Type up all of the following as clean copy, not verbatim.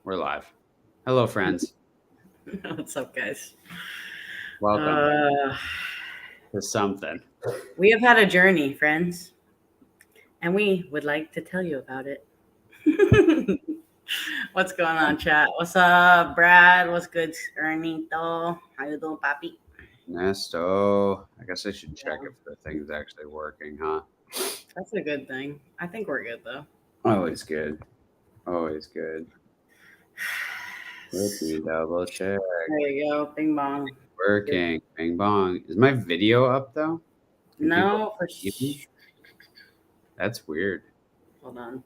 We're live. Hello, friends. What's up, guys? Welcome Uh, to something. we have had a journey, friends, and we would like to tell you about it. What's going on, chat? What's up, Brad? What's good, Ernito? How you doing, papi? Nesto. I guess I should check Yeah, if the thing's actually working, huh? that's a good thing. I think we're good though. Always good. Always good. Let me double check. There you go, Bing bong. Good. Working. Bing bong. Is my video up though? Can people No, see me? That's weird. hold on.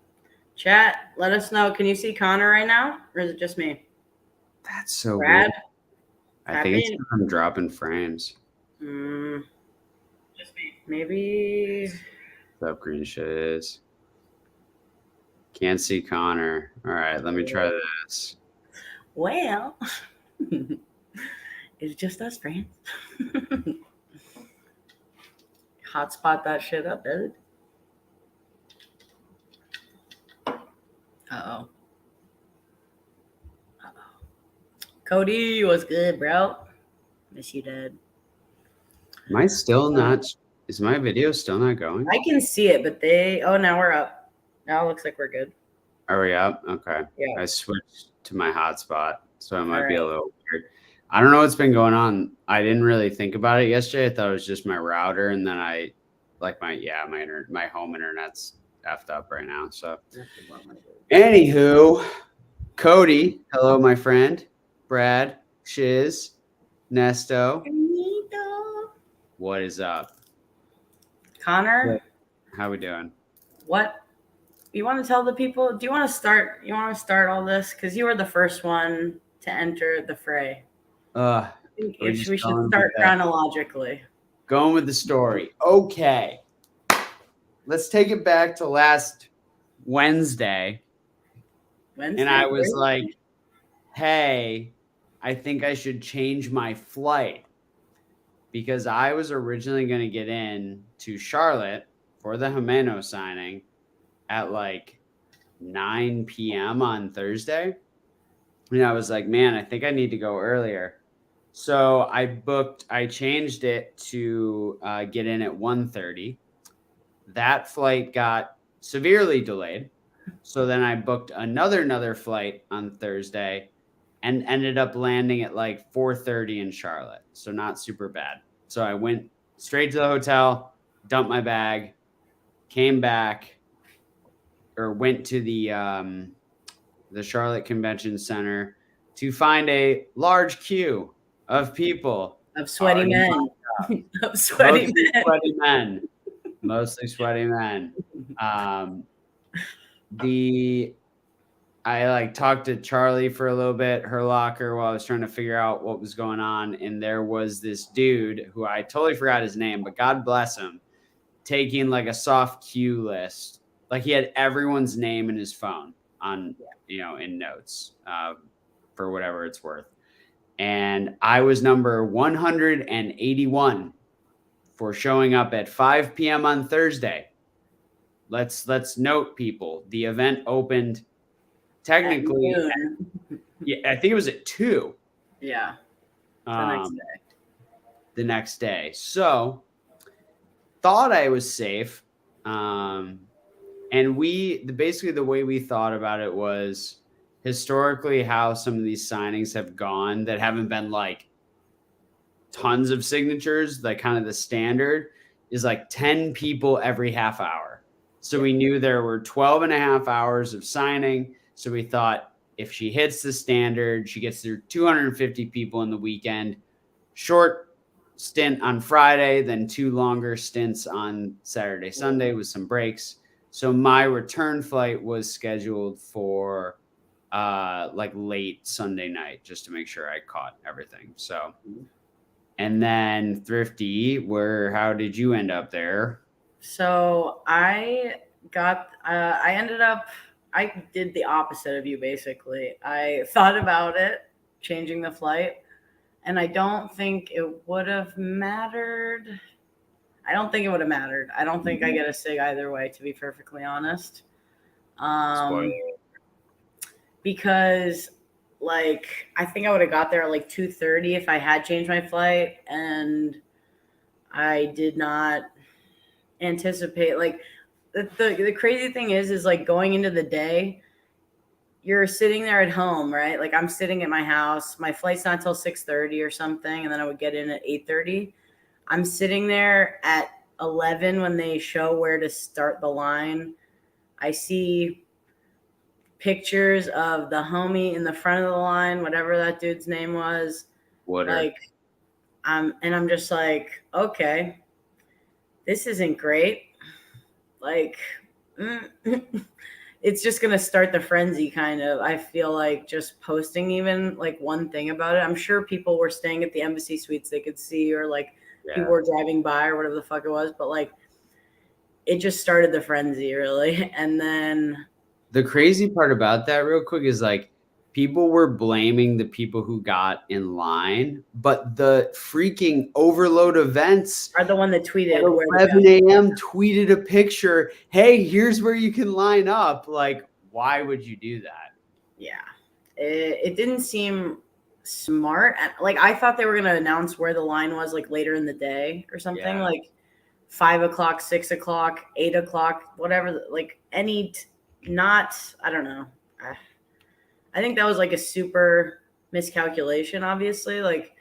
Chat, let us know. Can you see Connor right now, or is it just me? That's so weird. Brad, I think it's Pappy. because I'm dropping frames. Mm, maybe. What's up, green shit is. Can't see Connor. All right, let me try this. Well, it's just us, friends. Hotspot that shit up, dude. Uh-oh. Cody, what's good, bro? Miss you, Dad. Am I still not? Is my video still not going? I can see it, but now we're up. Now it looks like we're good. Are we up? Okay. Yeah. I switched to my hotspot, so it might be a Alright. little weird. I don't know what's been going on. I didn't really think about it yesterday. I thought it was just my router, and then my home internet's effed up right now. So, anywho, Cody, hello, my friend. Brad, Shiz, Nesto, what is up? Connor, How we doing? what? You want to tell the people? Do you want to start? You want to start all this? Because you were the first one to enter the fray. Uh, We should start chronologically. Going with the story. Okay. Let's take it back to last Wednesday. And I was like, hey, I think I should change my flight because I was originally going to get in to Charlotte for the Himeno signing at like 9 p.m. on Thursday. And I was like, man, I think I need to go earlier. So I changed it to get in at 1:30. That flight got severely delayed. So then I booked another flight on Thursday and ended up landing at like 4:30 in Charlotte. So not super bad. So I went straight to the hotel, dumped my bag, came back or went to the Charlotte Convention Center to find a large queue of people. Of sweaty men. Of sweaty men. Mostly sweaty men. I like talked to Charlie for a little bit, her locker, while I was trying to figure out what was going on. And there was this dude who I totally forgot his name, but God bless him, taking like a soft queue list. Like he had everyone's name in his phone on, in notes for whatever it's worth. And I was number 181 for showing up at 5 p.m. on Thursday. Let's note, people, the event opened technically I think it was at 2. Yeah. The next day. So thought I was safe. And basically the way we thought about it was historically how some of these signings have gone that haven't been like tons of signatures, like kind of the standard is like 10 people every half hour. So we knew there were 12 and a half hours of signing. So we thought if she hits the standard, she gets through 250 people in the weekend, short stint on Friday, then 2 longer stints on Saturday, Sunday with some breaks. So my return flight was scheduled for like late Sunday night, just to make sure I caught everything. So, and then Thrifty, how did you end up there? So I did the opposite of you, basically. I thought about it, changing the flight, and I don't think it would have mattered. I don't think I get a sig either way, to be perfectly honest. because like I think I would have got there at like 2:30 if I had changed my flight, and I did not anticipate like the crazy thing is like going into the day, you're sitting there at home, right? Like I'm sitting at my house. My flight's not till 6:30 or something, and then I would get in at 8:30. I'm sitting there at 11 when they show where to start the line. I see pictures of the homie in the front of the line, whatever that dude's name was. Water. Like, and I'm just like, okay, this isn't great. Like, it's just going to start the frenzy kind of. I feel like just posting even like one thing about it. I'm sure people were staying at the embassy suites they could see, or like people were driving by or whatever the fuck it was. But like, it just started the frenzy really. And then the crazy part about that real quick is like people were blaming the people who got in line, but the freaking overload events are the one that tweeted at 11 a.m. tweeted a picture. Hey, here's where you can line up. Like, why would you do that? Yeah, it didn't seem smart. Like I thought they were going to announce where the line was like later in the day or something, like 5 o'clock, 6 o'clock, 8 o'clock, whatever. Like not, I don't know. I think that was like a super miscalculation, obviously. Like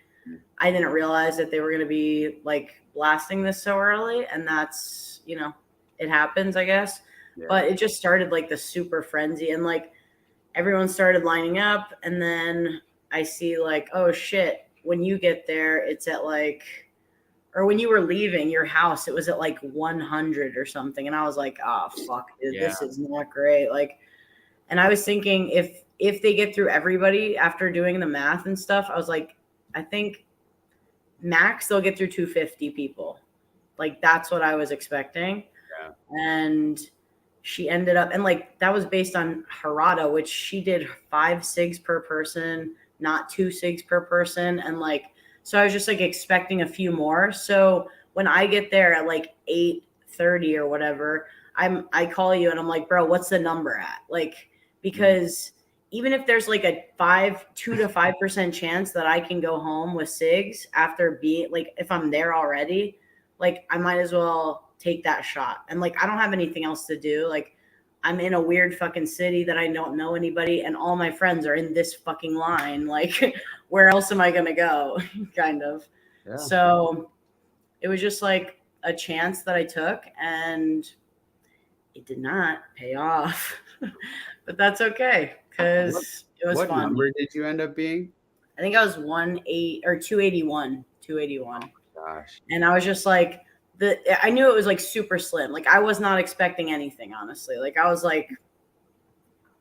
I didn't realize that they were going to be like blasting this so early, and that's, you know, it happens, I guess. Yeah. But it just started like the super frenzy, and like everyone started lining up, and then I see like, oh shit, when you get there, it's at like, or when you were leaving your house, it was at like 100 or something. And I was like, oh, fuck, dude, this is not great. Like, and I was thinking if they get through everybody after doing the math and stuff, I was like, I think max they'll get through 250 people. Like, that's what I was expecting. Yeah. And she ended up, and like, that was based on Harada, which she did 5 SIGs per person, not 2 SIGs per person. And like, so I was just like expecting a few more. So when I get there at like 8:30 or whatever, I call you and I'm like, bro, what's the number at? Like, because even if there's like a 2 to 5% chance that I can go home with SIGs after being like, if I'm there already, like I might as well take that shot. And like, I don't have anything else to do. Like, I'm in a weird fucking city that I don't know anybody, and all my friends are in this fucking line. Like, where else am I going to go? Kind of. Yeah. So it was just like a chance that I took, and it did not pay off. But that's okay, because it was fun. What number did you end up being? I think I was 281. 281. Oh my gosh. And I was just like, I knew it was like super slim. Like I was not expecting anything, honestly. Like I was like,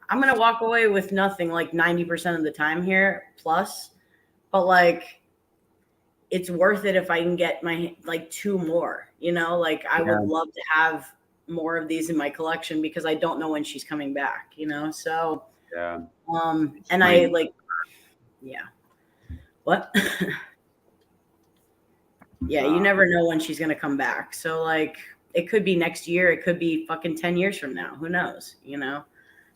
I'm going to walk away with nothing like 90% of the time here plus, but like, it's worth it if I can get my like 2 more, you know, like I would love to have more of these in my collection because I don't know when she's coming back, you know? So, and I like, what? Yeah, you never know when she's going to come back. So like, it could be next year. It could be fucking 10 years from now. Who knows, you know?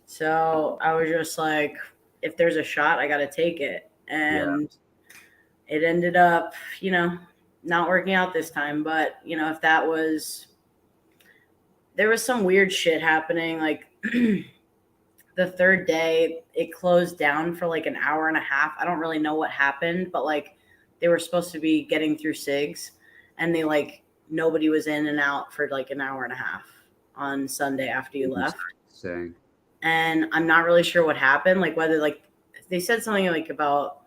So I was just like, if there's a shot, I got to take it. And it ended up, you know, not working out this time. But, you know, if that was, there was some weird shit happening. Like the third day, it closed down for like an hour and a half. I don't really know what happened, but like, they were supposed to be getting through SIGs, and they like nobody was in and out for like an hour and a half on Sunday after you left. And I'm not really sure what happened. Like whether like they said something like about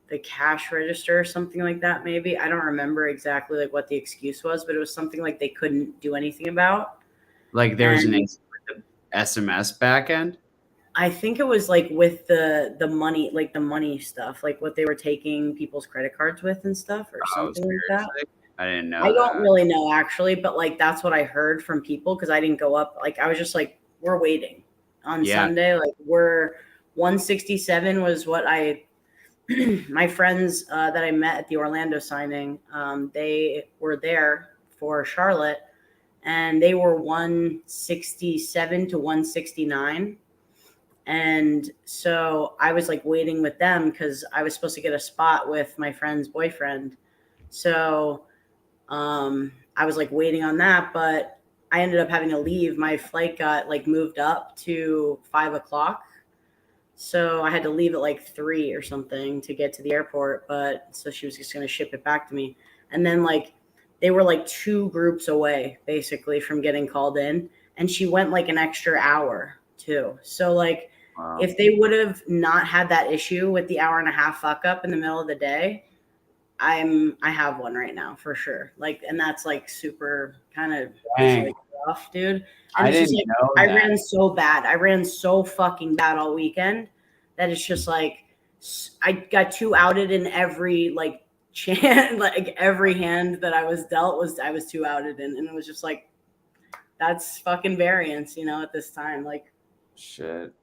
the cash register or something like that. Maybe I don't remember exactly like what the excuse was, but it was something like they couldn't do anything about. Like there was an SMS backend. I think it was like with the money, like the money stuff, like what they were taking people's credit cards with and stuff or something like that. I didn't know. I don't really know actually, but like that's what I heard from people because I didn't go up. Like I was just like, we're waiting on Sunday. Like we're 167 was what my friends that I met at the Orlando signing, they were there for Charlotte, and they were 167 to 169. And so I was like waiting with them because I was supposed to get a spot with my friend's boyfriend. So I was like waiting on that, but I ended up having to leave. My flight got like moved up to 5 o'clock. So I had to leave at like 3 or something to get to the airport. But so she was just going to ship it back to me. And then like they were like 2 groups away basically from getting called in. And she went like an extra hour too. So like if they would have not had that issue with the hour and a half fuck up in the middle of the day, I have one right now for sure. Like, and that's like super kind of like rough, dude. And I it's just didn't like know I that. ran so bad. I ran so fucking bad all weekend that it's just like I got 2 outed in every like chance, like every hand that I was dealt I was 2 outed in, and it was just like that's fucking variance, you know, at this time. Like shit.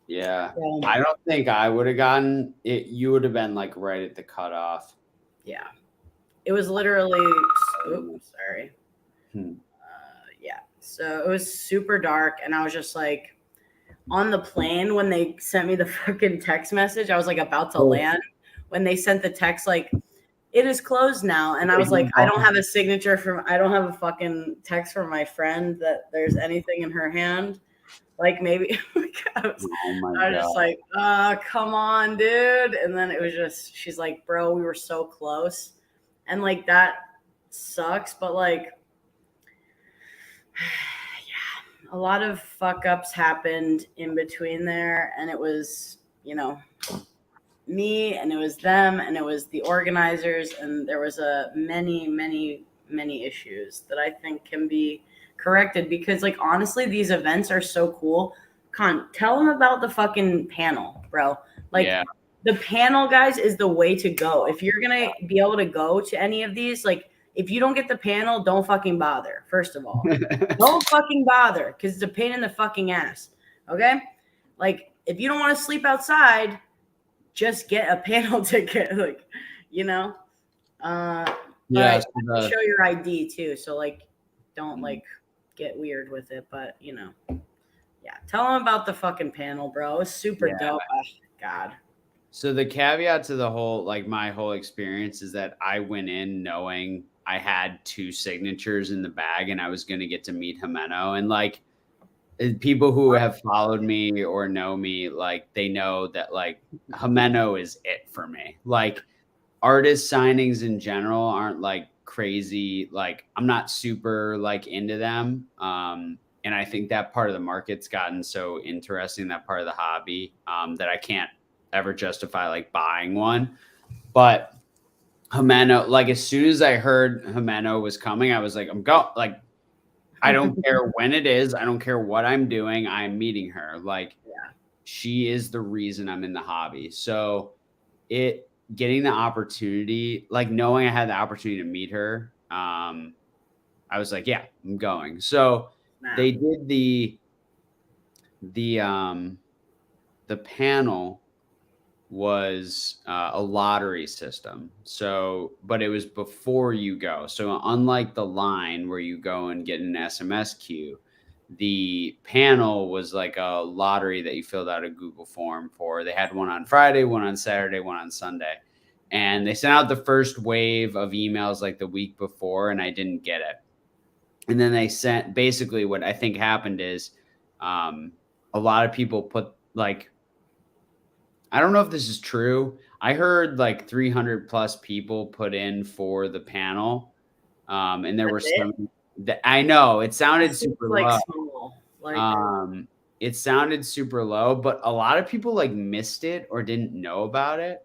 Yeah. I don't think I would have gotten it. You would have been like right at the cutoff. Yeah. It was literally, sorry. Yeah. So it was super dark. And I was just like on the plane when they sent me the fucking text message, I was like about to land when they sent the text, like, it is closed now. And I was like, I don't have a signature I don't have a fucking text from my friend that there's anything in her hand. Like maybe I was just like, come on, dude. And then it was just, she's like, bro, we were so close. And like that sucks, but like, yeah, a lot of fuck ups happened in between there. And it was, you know, me and it was them and it was the organizers. And there was many issues that I think can be corrected because like honestly these events are so cool. Tell them about the fucking panel, bro. Like the panel, guys, is the way to go. If you're gonna be able to go to any of these, like if you don't get the panel, don't fucking bother. First of all, don't fucking bother because it's a pain in the fucking ass. Okay, like if you don't want to sleep outside, just get a panel ticket. Like, you know, but show your ID too. So like, don't like get weird with it, but you know, yeah, tell them about the fucking panel, bro. It's super dope. Oh, God. So the caveat to the whole, like my whole experience is that I went in knowing I had 2 signatures in the bag and I was going to get to meet Himeno. And like people who have followed me or know me, like they know that like Himeno is it for me. Like artist signings in general aren't like crazy. Like I'm not super like into them. And I think that part of the market's gotten so interesting, that part of the hobby, that I can't ever justify like buying one. But Himeno, like as soon as I heard Himeno was coming, I was like, like, I don't care when it is. I don't care what I'm doing. I'm meeting her. Like she is the reason I'm in the hobby. So getting the opportunity, like knowing I had the opportunity to meet her, I was like, yeah, I'm going. So they did the panel was a lottery system. So, but it was before you go. So unlike the line where you go and get an SMS queue, the panel was like a lottery that you filled out a Google form for. They had one on Friday, one on Saturday, one on Sunday. And they sent out the first wave of emails like the week before, and I didn't get it. And then they sent, basically what I think happened is a lot of people put like, I don't know if this is true. I heard like 300 plus people put in for the panel. And there were some that I know it sounded super low. It sounded super low, but a lot of people like missed it or didn't know about it.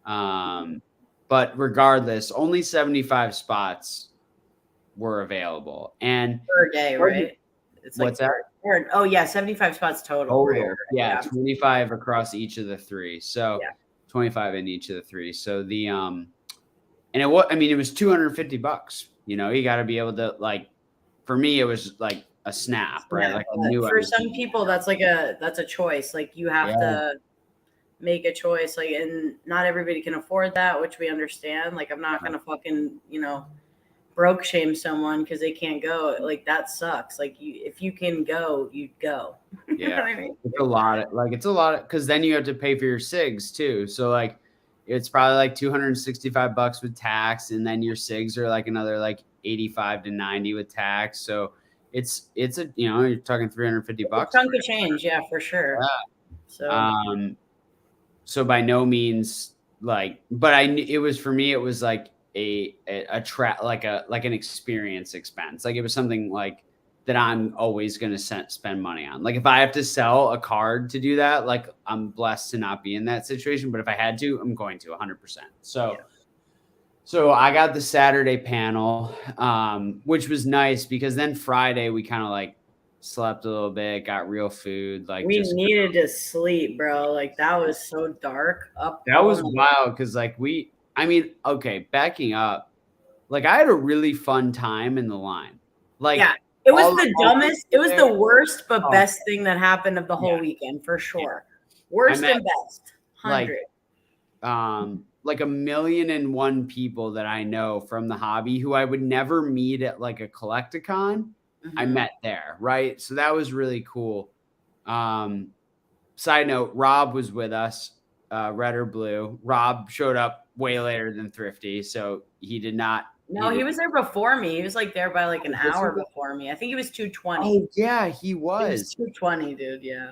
But regardless, only 75 spots were available. And per day, right? It's like, what's that? Oh yeah, 75 spots total. Right. Yeah, 25 across each of the 3. So 25 in each of the 3. So the and it was, I mean, it was $250. You know, you got to be able to like. For me, it was like a snap, right? Like I knew for some people, that's a choice. Like you have to make a choice. Like, and not everybody can afford that, which we understand. Like I'm not gonna fucking, you know, broke shame someone because they can't go. Like that sucks. Like if you can go, you go. Yeah, You know what I mean? it's a lot of because then you have to pay for your cigs too. So like it's probably like $265 with tax, and then your cigs are like another like 85 to 90 with tax. So it's a you're talking $350. Chunk of change, yeah, for sure. Yeah. So by no means like, but it was for me, it was like a like an experience expense. Like it was something like that I'm always going to spend money on. Like if I have to sell a card to do that, like I'm blessed to not be in that situation. But if I had to, I'm going to 100%. So, Yeah. So I got the Saturday panel, which was nice because then Friday we kind of like slept a little bit, got real food. Like we needed to sleep, bro. Like that was so dark up. That was wild because like okay, backing up, like I had a really fun time in the line. Like yeah, it was the dumbest. It was the worst but best thing that happened of the whole weekend for sure. Yeah. Worst and best. 100. Like 1,000,001 people that I know from the hobby who I would never meet at like a Collecticon. I met there, right? So that was really cool. Side note, Rob was with us, red or blue. Rob showed up way later than Thrifty, so he did not. No, he was there before me. He was like there by like an hour before me. I think he was 2:20. Oh yeah, he was. He was 2:20, dude. Yeah.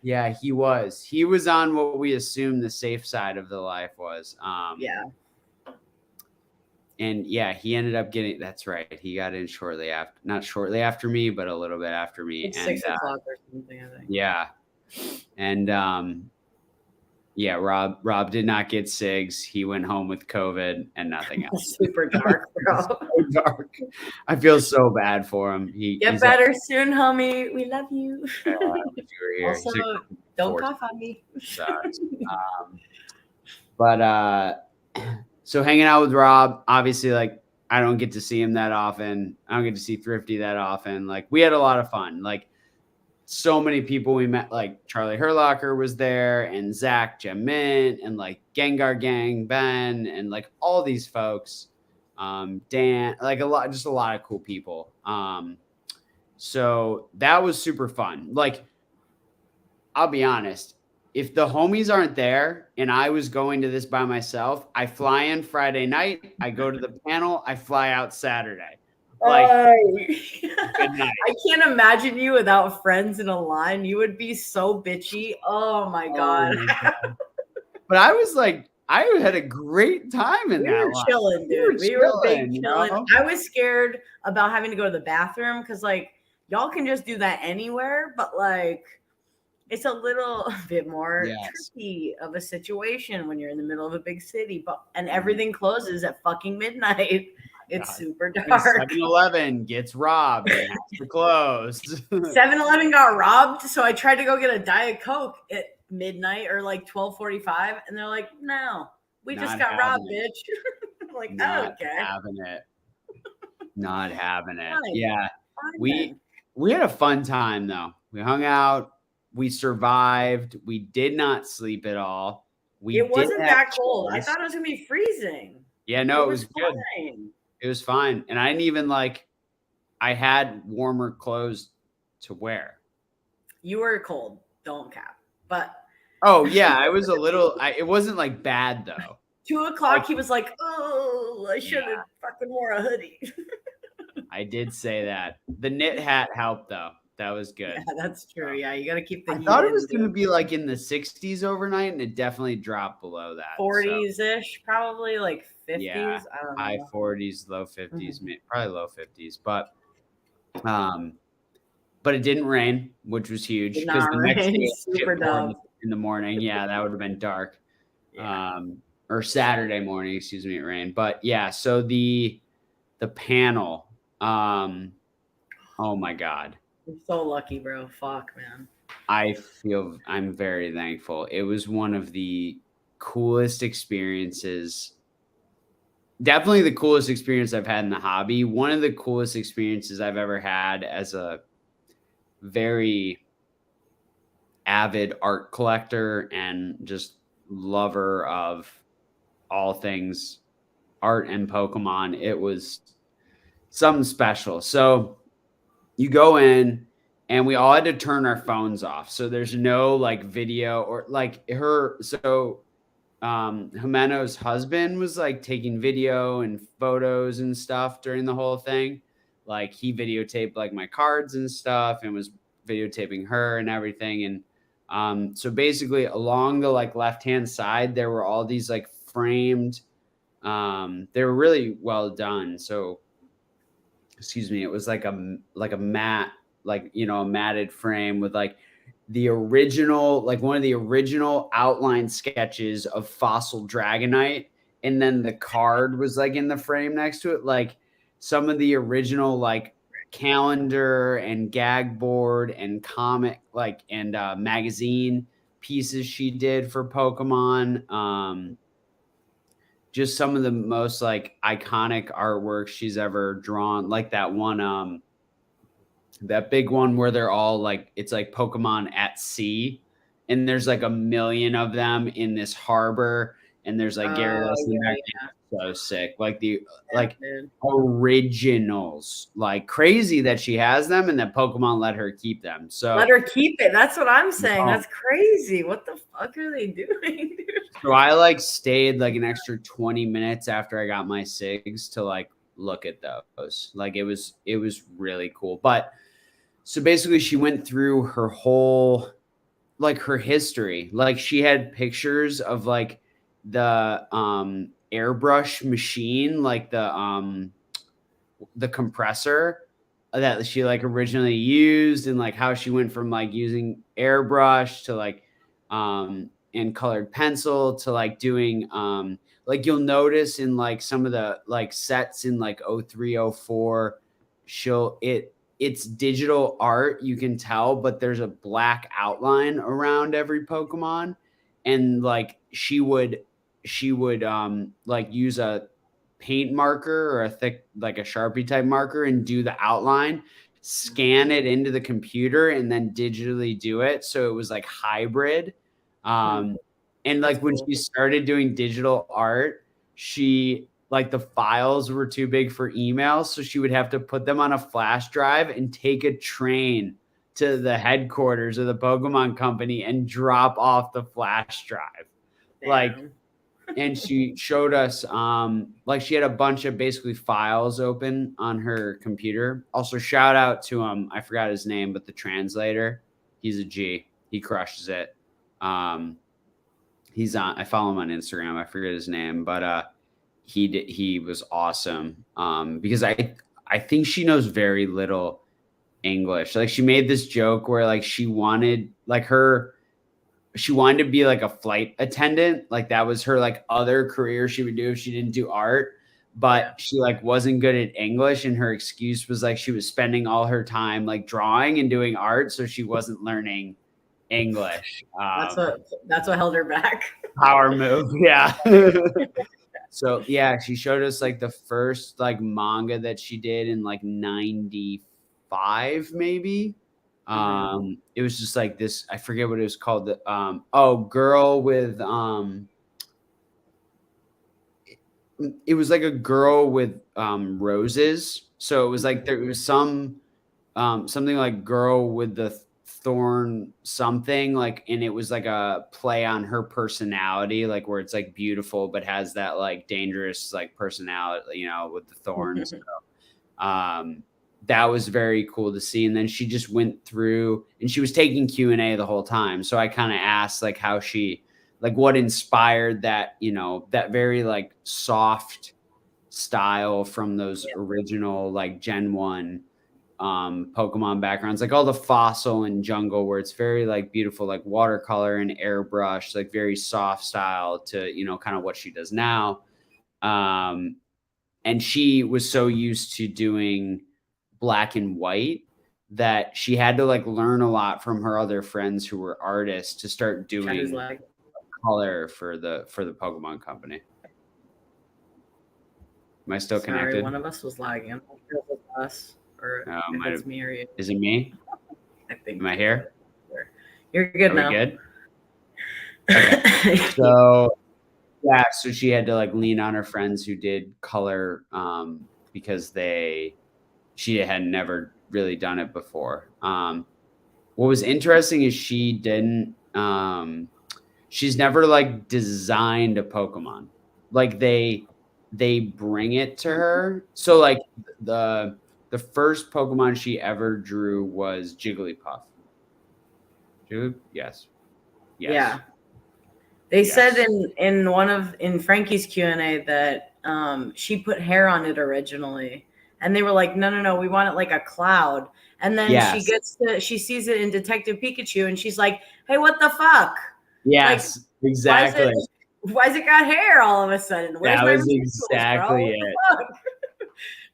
Yeah, he was. He was on what we assume the safe side of the life was. Yeah. And yeah, he ended up getting. That's right. He got in shortly after, not shortly after me, but a little bit after me. It's 6 o'clock or something, I think. Yeah. And yeah, Rob did not get SIGs. He went home with COVID and nothing else. Super dark, bro. So dark. I feel so bad for him. Get better soon, homie. We love you. Also, don't cough on me. So hanging out with Rob, obviously, like I don't get to see him that often. I don't get to see Thrifty that often. Like we had a lot of fun. Like so many people we met, like Charlie Herlocker was there, and Zach Jamin, and like Gengar Gang Ben, and like all these folks, Dan, like a lot of cool people. So that was super fun. Like I'll be honest, if the homies aren't there and I was going to this by myself, I fly in Friday night, I go to the panel, I fly out Saturday. Like, good night. I can't imagine you without friends in a line. You would be so bitchy. Oh my god. But I was like, I had a great time in that line. Chilling, dude. We were big chilling. I was scared about having to go to the bathroom because like y'all can just do that anywhere, but like it's a little bit more tricky of a situation when you're in the middle of a big city, and everything closes at fucking midnight. It's super dark. 7-Eleven gets robbed and has to close. 7-Eleven got robbed, so I tried to go get a Diet Coke at midnight or like 12:45, and they're like, "No, we just got robbed, bitch." I'm like, not okay. Having it. Not having it. Yeah. We had a fun time though. We hung out. We survived. We did not sleep at all. It wasn't that cold. I thought it was gonna be freezing. Yeah, no, it was good. It was fine. And I didn't even I had warmer clothes to wear. You were cold. Don't cap. But oh yeah, I was a little, it wasn't like bad though. 2 o'clock, he was like, "Oh, I should have fucking wore a hoodie." I did say that. The knit hat helped though. That was good. Yeah, that's true. Yeah, you got to keep the heat. I thought it was going to be like in the 60s overnight, and it definitely dropped below that. 40s-ish, probably like 50s. Yeah, I don't know. High 40s, low 50s, probably low 50s. But it didn't rain, which was huge because the next day super dumb in the morning. Yeah, that would have been dark. Yeah. Or Saturday morning, excuse me, it rained. But yeah, so the panel. Oh my God. I'm so lucky, bro. Fuck, man. I'm very thankful. It was one of the coolest experiences. Definitely the coolest experience I've had in the hobby. One of the coolest experiences I've ever had as a very avid art collector and just lover of all things art and Pokemon. It was something special. So you go in, and we all had to turn our phones off. So there's no like video or like her. So Himeno's husband was like taking video and photos and stuff during the whole thing. Like he videotaped like my cards and stuff and was videotaping her and everything. And so basically along the like left-hand side, there were all these like framed, they were really well done. So excuse me, it was like a matte, like, you know, a matted frame with like the original, like one of the original outline sketches of Fossil Dragonite. And then the card was like in the frame next to it. Like some of the original like calendar and gag board and comic, like, and magazine pieces she did for Pokemon. Just some of the most like iconic artwork she's ever drawn. Like that one, that big one where they're all like, it's like Pokemon at sea, and there's like a million of them in this harbor, and there's like Gyarados in there. So sick. Like the originals. Like crazy that she has them and that Pokemon let her keep them. So let her keep it. That's what I'm saying. That's crazy. What the fuck are they doing, dude? So I like stayed like an extra 20 minutes after I got my SIGs to like look at those. Like it was really cool. But so basically she went through her whole, like her history. Like she had pictures of like the airbrush machine, like the compressor that she like originally used, and like how she went from like using airbrush to like and colored pencil to like doing like you'll notice in like some of the like sets in like 0304, it's digital art, you can tell, but there's a black outline around every Pokemon. And like she would like use a paint marker or a thick, like a Sharpie type marker, and do the outline, scan it into the computer, and then digitally do it. So it was like hybrid. And like when she started doing digital art, she like the files were too big for email, so she would have to put them on a flash drive and take a train to the headquarters of the Pokemon company and drop off the flash drive. Damn. Like, and she showed us like she had a bunch of basically files open on her computer. Also shout out to I forgot his name, but the translator, he's a G. He crushes it. He's on, I follow him on Instagram. I forget his name, but he was awesome. Because I think she knows very little English. Like she made this joke where like she wanted to be like a flight attendant. Like that was her like other career she would do if she didn't do art, but she like wasn't good at English. And her excuse was like, she was spending all her time like drawing and doing art. So she wasn't learning English. That's what held her back. Power move. Yeah. So yeah, she showed us like the first like manga that she did in like 95, maybe. It was just like this, I forget what it was called. Girl with it was like a girl with roses. So it was like there was something like girl with the thorn something, like, and it was like a play on her personality, like where it's like beautiful but has that like dangerous like personality, you know, with the thorns. So, that was very cool to see. And then she just went through and she was taking Q&A the whole time. So I kind of asked like how she, like what inspired that, you know, that very like soft style from those original like Gen 1 Pokemon backgrounds, like all the Fossil and Jungle, where it's very like beautiful, like watercolor and airbrush, like very soft style to, you know, kind of what she does now. And she was so used to doing black and white that she had to like learn a lot from her other friends who were artists to start doing color for the Pokemon company. Am I still connected? One of us was lagging. I'm not sure if it was us or if it's me or you. Is it me? I think. Am I here? You're good now. Are we good? Okay. So yeah, so she had to like lean on her friends who did color because they she had never really done it before. What was interesting is she didn't. She's never like designed a Pokemon. Like they bring it to her. So like the the first Pokemon she ever drew was Jigglypuff. Yes. Yes. Yeah. They said Yes. in Frankie's Q&A that she put hair on it originally, and they were like, no, we want it like a cloud. And then Yes. she sees it in Detective Pikachu, and she's like, hey, what the fuck? Yes, Like, exactly. Why is it got hair all of a sudden? Where's That my was rituals, exactly bro? it. What the fuck?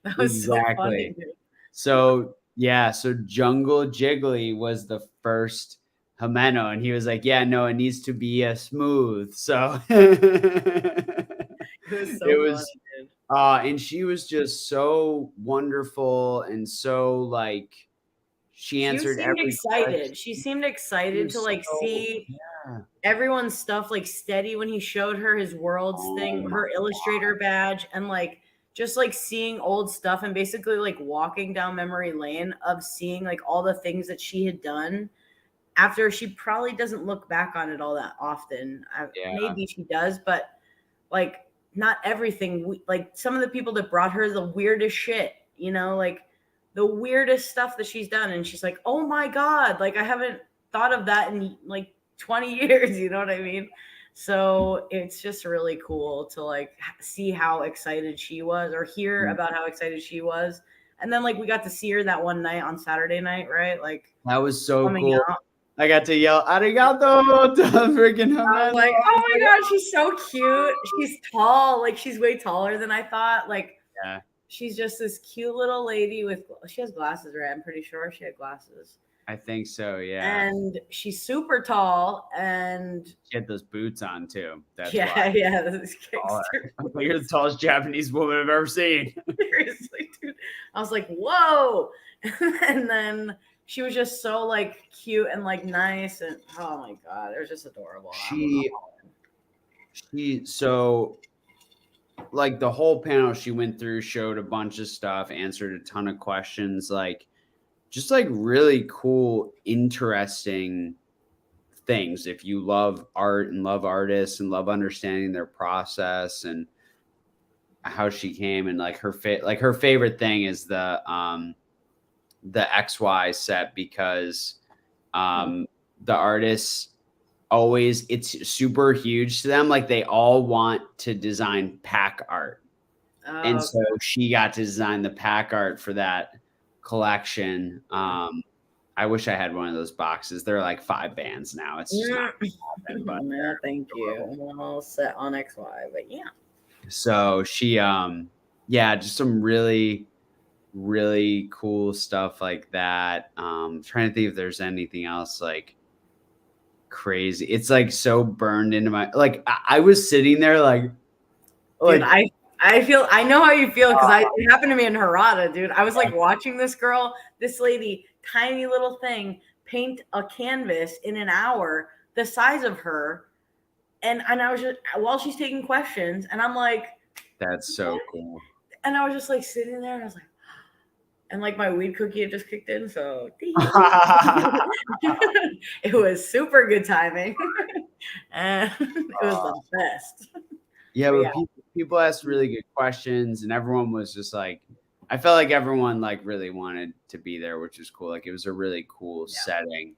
That was so funny, Exactly. dude. So yeah, so Jungle Jiggly was the first Himeno, and he was like, "Yeah, no, it needs to be a smooth." So It was so it funny, was, dude. and she was just so wonderful and so like she answered seemed every excited. question. She seemed She excited to was like so see yeah. everyone's stuff like steady when he showed her his worlds Oh thing, my her illustrator badge, and like just like seeing old stuff and basically like walking down memory lane of seeing like all the things that she had done after she probably doesn't look back on it all that often. yeah. Maybe she does, but like not everything. Like some of the people that brought her the weirdest shit, you know, like the weirdest stuff that she's done. And she's like, oh my God, like I haven't thought of that in like 20 years. You know what I mean? So it's just really cool to like see how excited she was or hear about how excited she was. And then like we got to see her that one night on Saturday night, right? Like That was so coming cool. out. I got to yell arigato to freaking I was Himeno. like, oh my God, she's so cute. She's tall. Like she's way taller than I thought. Like Yeah, she's just this cute little lady she has glasses, right? I'm pretty sure she had glasses. I think so. Yeah, And she's super tall and she had those boots on too. That's yeah, why. yeah, this Taller. gangster. You're the tallest Japanese woman I've ever seen. Seriously, dude. I was like, whoa. And then she was just so like cute and like nice and oh my God, it was just adorable. So like the whole panel she went through showed a bunch of stuff, answered a ton of questions, like just like really cool, interesting things. If you love art and love artists and love understanding their process and how she came and like her favorite thing is the XY set because the artists always it's super huge to them. Like they all want to design pack art. And so she got to design the pack art for that collection. I wish I had one of those boxes. They're like 5 bands now. It's just not happen, but no, thank you. I'm all set on XY, but yeah. so she yeah, just some really really cool stuff like that. Trying to think if there's anything else like crazy. It's like so burned into my like I was sitting there like Dude, I know how you feel because it happened to me in Harada, dude. I was like watching this lady, tiny little thing, paint a canvas in an hour the size of her. And I was just while she's taking questions, and I'm like, that's so cool. And I was just like sitting there and I was like, and like my weed cookie had just kicked in, so it was super good timing. And it was the best. Yeah, but people asked really good questions, and everyone was just like, I felt like everyone like really wanted to be there, which is cool. Like it was a really cool setting.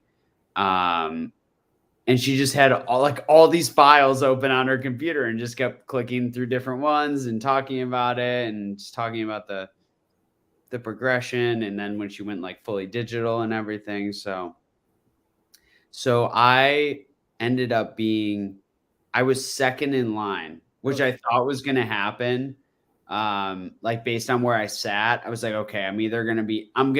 And she just had all these files open on her computer and just kept clicking through different ones and talking about it and just talking about the progression. And then when she went like fully digital and everything. So I ended up I was second in line, which I thought was going to happen. Like based on where I sat, I was like, okay, I'm going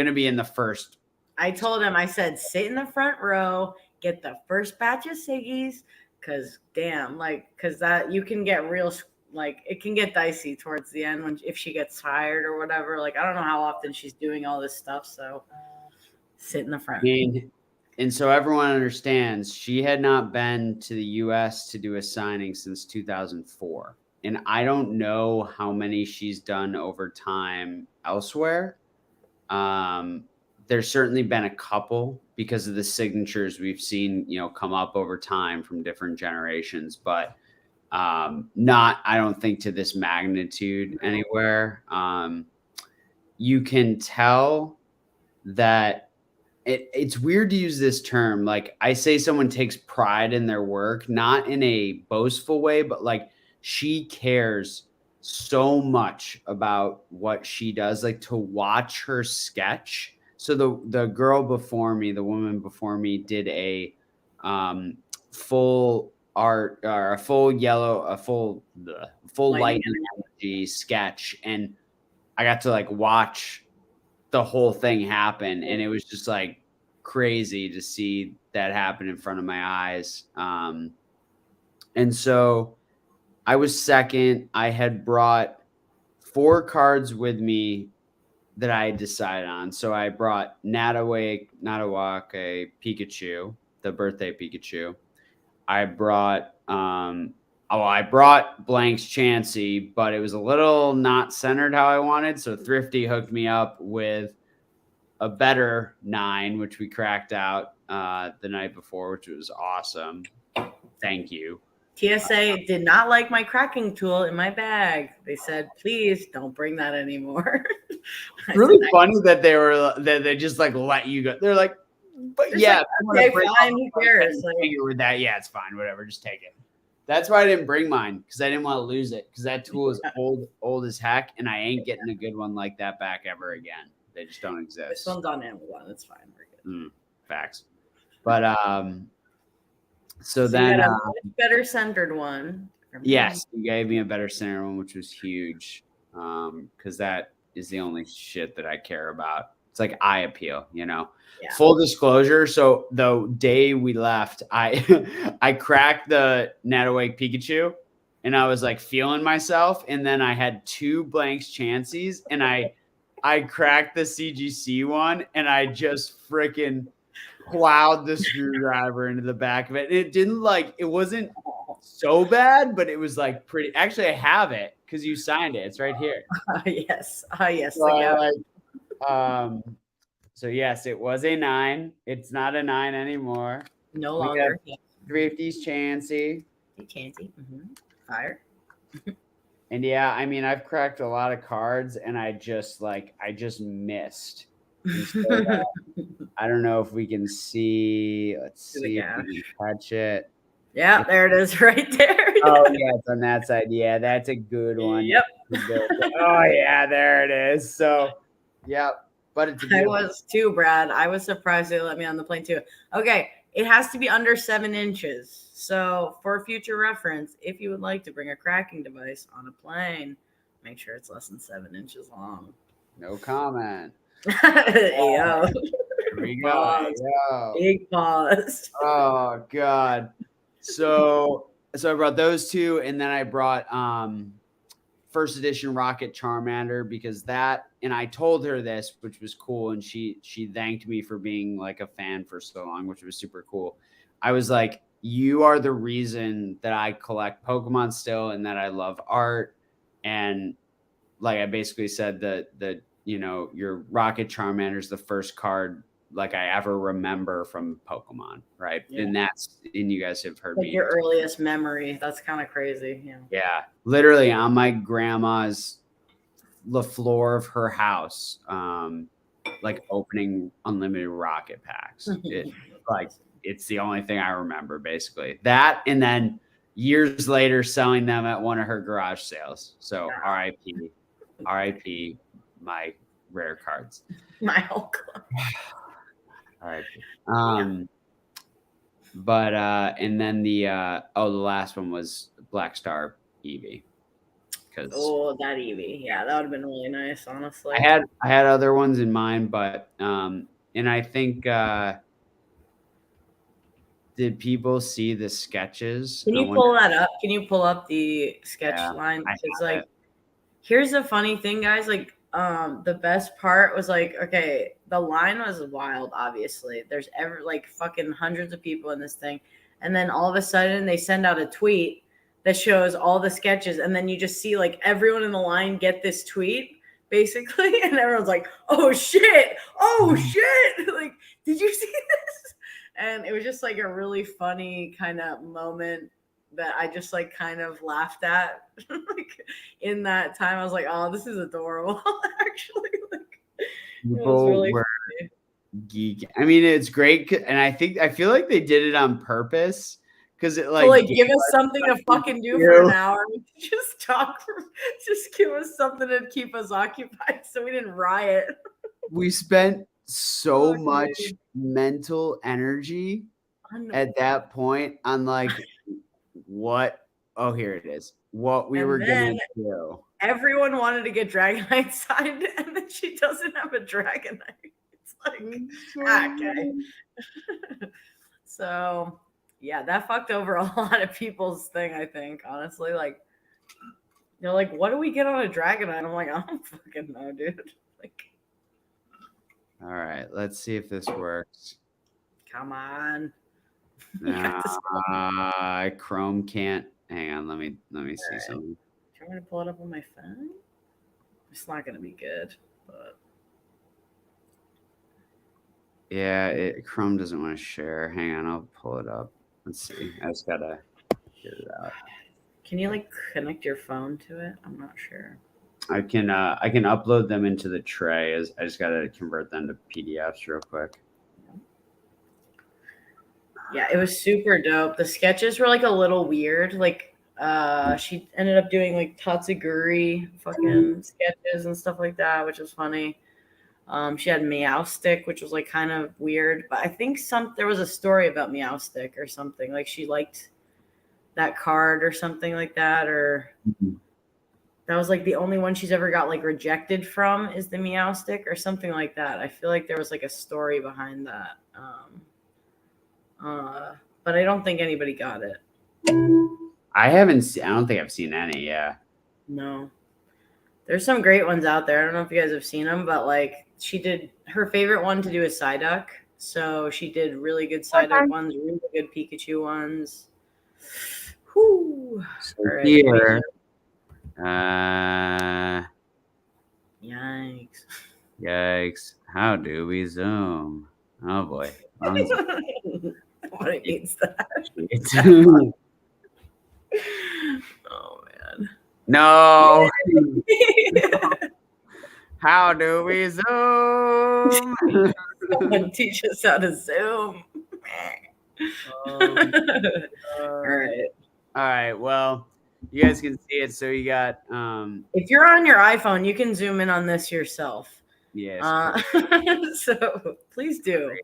to be in the first. I told him, I said, sit in the front row, get the first batch of ciggies. Cause damn, cause that you can get real, it can get dicey towards the end if she gets tired or whatever. Like, I don't know how often she's doing all this stuff. So sit in the front. And so everyone understands she had not been to the US to do a signing since 2004. And I don't know how many she's done over time elsewhere. There's certainly been a couple because of the signatures we've seen, come up over time from different generations, but not, I don't think, to this magnitude anywhere. You can tell that it's weird to use this term. Like, I say someone takes pride in their work, not in a boastful way, but like she cares so much about what she does. Like, to watch her sketch. So the girl before me, the woman before me, did a full art or a full light energy sketch, and I got to like watch the whole thing happen, and it was just like crazy to see that happen in front of my eyes. And so I was second. I had brought 4 cards with me that I decided on. So I brought Natawake Pikachu, the birthday Pikachu. I brought I brought Blank's Chansey, but it was a little not centered how I wanted. So Thrifty hooked me up with a better 9, which we cracked out the night before, which was awesome. Thank you. TSA did not like my cracking tool in my bag. They said, please don't bring that anymore. Really funny that they just like let you go. They're like, but yeah, like, okay, fine, who cares? With that, yeah, it's fine, whatever, just take it. That's why I didn't bring mine, because I didn't want to lose it, because that tool is old as heck, and I ain't getting a good one like that back ever again. They just don't exist. This one's on Amazon. It's fine. We're good. Facts. But so then you got a much better centered one. Yes, you gave me a better centered one, which was huge. Because that is the only shit that I care about. It's like eye appeal, Yeah. Full disclosure. So the day we left, I cracked the Natawake Pikachu, and I was like feeling myself. And then I had 2 Blank's Chanseys, and I cracked the CGC one, and I just freaking plowed the screwdriver into the back of it. It wasn't so bad, but it was like pretty. Actually, I have it because you signed it. It's right here. Yes. So yes, it was a 9. It's not a 9 anymore. No longer. Thrifty's Chansey. Fire. And yeah, I mean, I've cracked a lot of cards, and I just missed. So I don't know if we can see. Let's see if we can catch it. Yeah, there it is, right there. Oh yeah, it's on that side. Yeah, that's a good one. Yep. Oh yeah, there it is. So, yep. But it's. I was too, Brad. I was surprised they let me on the plane too. Okay, it has to be under 7 inches. So, for future reference, if you would like to bring a cracking device on a plane, make sure it's less than 7 inches long. No comment. Yo. Here we go. Big pause. Oh God. So I brought those 2, and then I brought first edition Rocket Charmander, because and I told her this, which was cool, and she thanked me for being like a fan for so long, which was super cool. I was like, you are the reason that I collect Pokemon still, and that I love art. And like, I basically said that your Rocket Charmander is the first card like I ever remember from Pokemon, right? Yeah. And you guys have heard like me. Your earliest memory. That's kind of crazy. Yeah. Literally on my grandma's the floor of her house, like opening unlimited rocket packs. It's the only thing I remember, basically. That, and then years later selling them at one of her garage sales. So RIP my rare cards. My whole club. All right. But and then the last one was Black Star Eevee. That Eevee. Yeah, that would have been really nice, honestly. I had other ones in mind, but and I think did people see the sketches? Can you pull that up? Can you pull up the sketch line? It's like, here's the funny thing, guys. Like, the best part was like, okay, the line was wild, obviously. There's fucking hundreds of people in this thing. And then all of a sudden they send out a tweet that shows all the sketches. And then you just see like everyone in the line get this tweet basically. And everyone's like, oh shit, like, did you see this? And it was just like a really funny kind of moment that I just like kind of laughed at. Like in that time, I was like, oh, this is adorable. Actually, like it was really funny. Geek. I mean, it's great, and I feel like they did it on purpose because it like, like give us something to fucking do for an hour. Just just give us something to keep us occupied so we didn't riot. We spent so much mental energy at that point on like what. Oh, here it is. What we were gonna do. Everyone wanted to get Dragonite signed, and then she doesn't have a Dragonite. It's like, okay. So, yeah, that fucked over a lot of people's thing, I think, honestly. Like, they're like, what do we get on a Dragonite? I'm like, I don't fucking know, dude. Like, all right, let's see if this works. Come on. Chrome can't. Hang on, let me see something. Trying to pull it up on my phone. It's not gonna be good, but yeah, Chrome doesn't want to share. Hang on, I'll pull it up. Let's see. I just gotta get it out. Can you like connect your phone to it? I'm not sure. I can upload them into the tray. I just gotta convert them to PDFs real quick. Yeah, it was super dope. The sketches were like a little weird. Like she ended up doing like Tatsuguri fucking sketches and stuff like that, which was funny. She had Meowstick, which was like kind of weird, but I think there was a story about Meowstick or something. Like she liked that card or something like that, or that was like the only one she's ever got like rejected from is the Meowstick or something like that. I feel like there was like a story behind that. But I don't think anybody got it. I don't think I've seen any. Yeah. No. There's some great ones out there. I don't know if you guys have seen them, but like she did her favorite one to do is Psyduck. So she did really good Psyduck ones, really good Pikachu ones. Whoo. So right. Here. Yikes. How do we zoom? Oh boy. What it means that. Oh man. No. How do we zoom? Someone teach us how to zoom. All right. Well, you guys can see it. So you got if you're on your iPhone, you can zoom in on this yourself. Yes. So please do.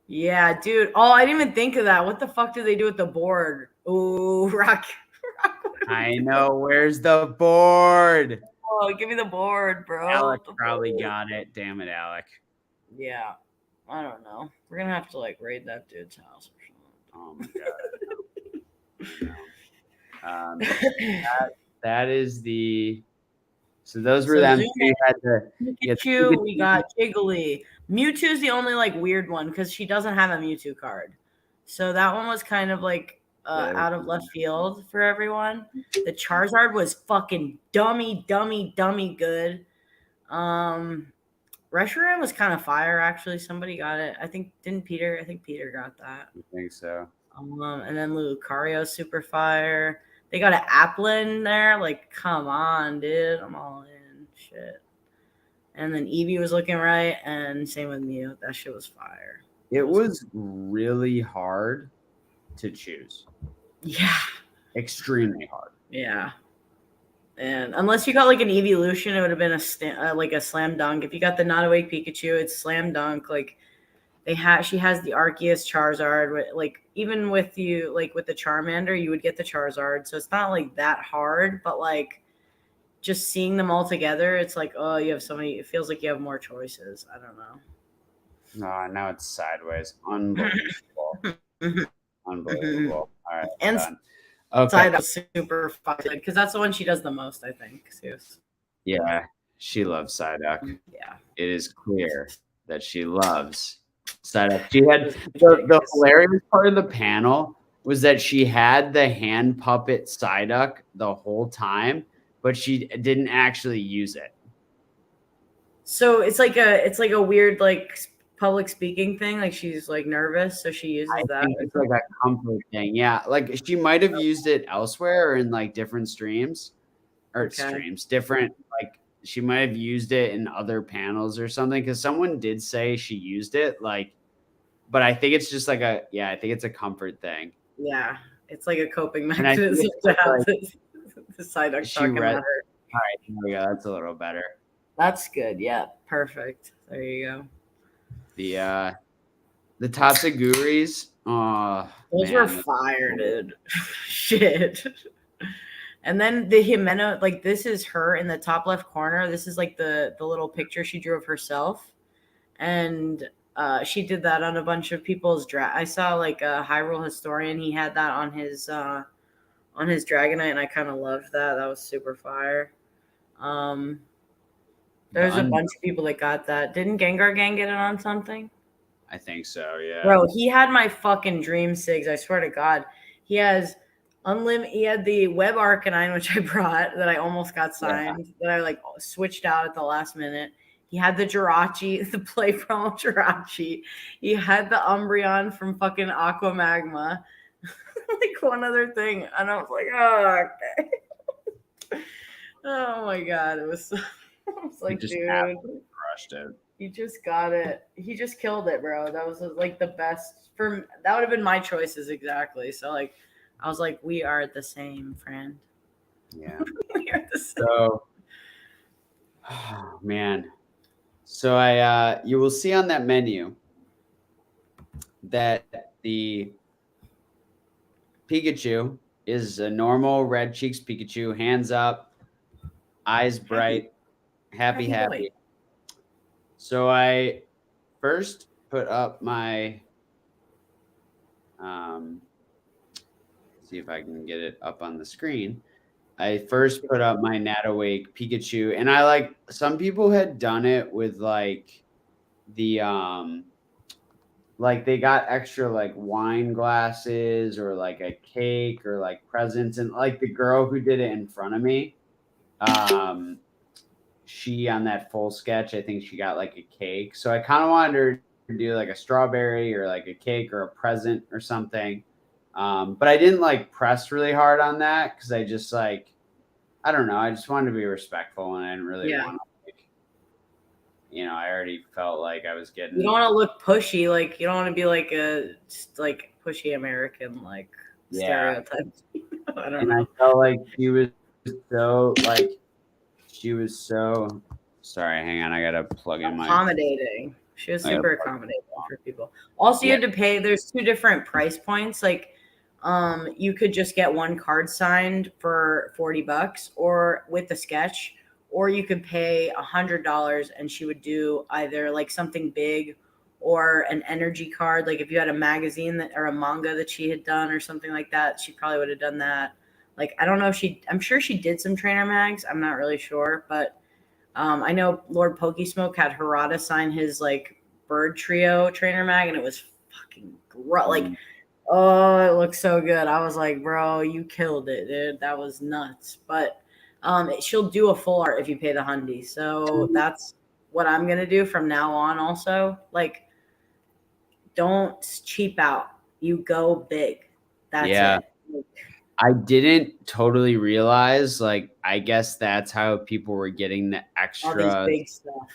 Yeah, dude. Oh, I didn't even think of that. What the fuck did they do with the board? Ooh, rock. I know. Where's the board? Oh, give me the board, bro. Alec probably got it. Damn it, Alec. Yeah. I don't know. We're gonna have to like raid that dude's house or something. Oh my god. That is the. So those were them. We had Pikachu. We got Jiggly. Mewtwo's the only like weird one because she doesn't have a Mewtwo card. So that one was kind of like out of left field for everyone. The Charizard was fucking dummy good. Reshiram was kind of fire actually. Somebody got it. I think Peter got that. I think so. And then Lucario's super fire. They got an Applin there. Like, come on, dude. I'm all in. Shit. And then Eevee was looking right, and same with Mew. That shit was fire. It was really hard to choose. Yeah. Extremely hard. Yeah. And unless you got like an Evolution, it would have been like a slam dunk. If you got the Not Awake Pikachu, it's slam dunk. Like she has the Arceus Charizard. Like even with you, like with the Charmander, you would get the Charizard. So it's not like that hard, but like just seeing them all together, it's like, oh, you have so many. It feels like you have more choices. I don't know. No, now it's sideways. Unbelievable. Unbelievable. All right. And okay. Super fun because that's the one she does the most, I think. Seriously. Yeah, she loves Psyduck. Yeah. It is clear that she loves Psyduck. She had the hilarious part of the panel was that she had the hand puppet Psyduck the whole time, but she didn't actually use it. So it's like a weird like public speaking thing. Like she's like nervous, so she uses I that. think it's like a comfort thing. Yeah, like she might have used it elsewhere or in like different streams or different like she might have used it in other panels or something because someone did say she used it like, but I think it's just like I think it's a comfort thing. Yeah, it's like a coping mechanism to have the side talking about her. All right, there we go. That's a little better. That's good. Yeah, perfect. There you go. The Tatsuguris. Oh, those were fire, dude. Shit. And then the Himeno, like this is her in the top left corner. This is like the little picture she drew of herself, and she did that on a bunch of people's I saw like a Hyrule Historian. He had that on his Dragonite, and I kind of loved that. That was super fire. There's a bunch of people that got that. Didn't Gengar Gang get it on something? I think so, yeah. Bro, he had my fucking dream SIGs. I swear to God. He has He had the Web Arcanine, which I brought, that I almost got signed, that I like switched out at the last minute. He had the Jirachi, the Play Promo Jirachi. He had the Umbreon from fucking Aqua Magma. Like one other thing. And I was like, oh, okay. Oh my God. It was, I was like, dude. Crushed it. He just got it. He just killed it, bro. That was like the best that would have been my choices exactly. So like, I was like, we are the same, friend. Yeah. We are the same. So, oh, man. So you will see on that menu that the Pikachu is a normal red cheeks Pikachu, hands up, eyes bright, happy. So I first put up my, see if I can get it up on the screen. I first put up my Natawake Pikachu, and I like some people had done it with like the like they got extra like wine glasses or like a cake or like presents, and like the girl who did it in front of me, she on that full sketch, I think she got like a cake. So I kind of wanted her to do like a strawberry or like a cake or a present or something. But I didn't like press really hard on that because I just like, I don't know. I just wanted to be respectful and I didn't really want to like, I already felt like I was getting. You don't want to look pushy. Like you don't want to be like a like pushy American like stereotype. I don't know. I felt like she was so sorry. Hang on, I gotta plug in my accommodating. She was super accommodating for people. Also, you had to pay. There's two different price points. Like, you could just get one card signed for $40, or with the sketch, or you could pay $100 and she would do either like something big or an energy card. Like if you had a magazine or a manga that she had done or something like that, she probably would have done that. Like, I don't know if I'm sure she did some trainer mags. I'm not really sure, but I know Lord Pokesmoke had Harada sign his like Bird Trio trainer mag, and it was fucking like, oh, it looks so good. I was like, bro, you killed it, dude. That was nuts. But she'll do a full art if you pay the hundy. So that's what I'm gonna do from now on. Also, like, don't cheap out. You go big. That's it. I didn't totally realize, like, I guess that's how people were getting the extra all these big stuff,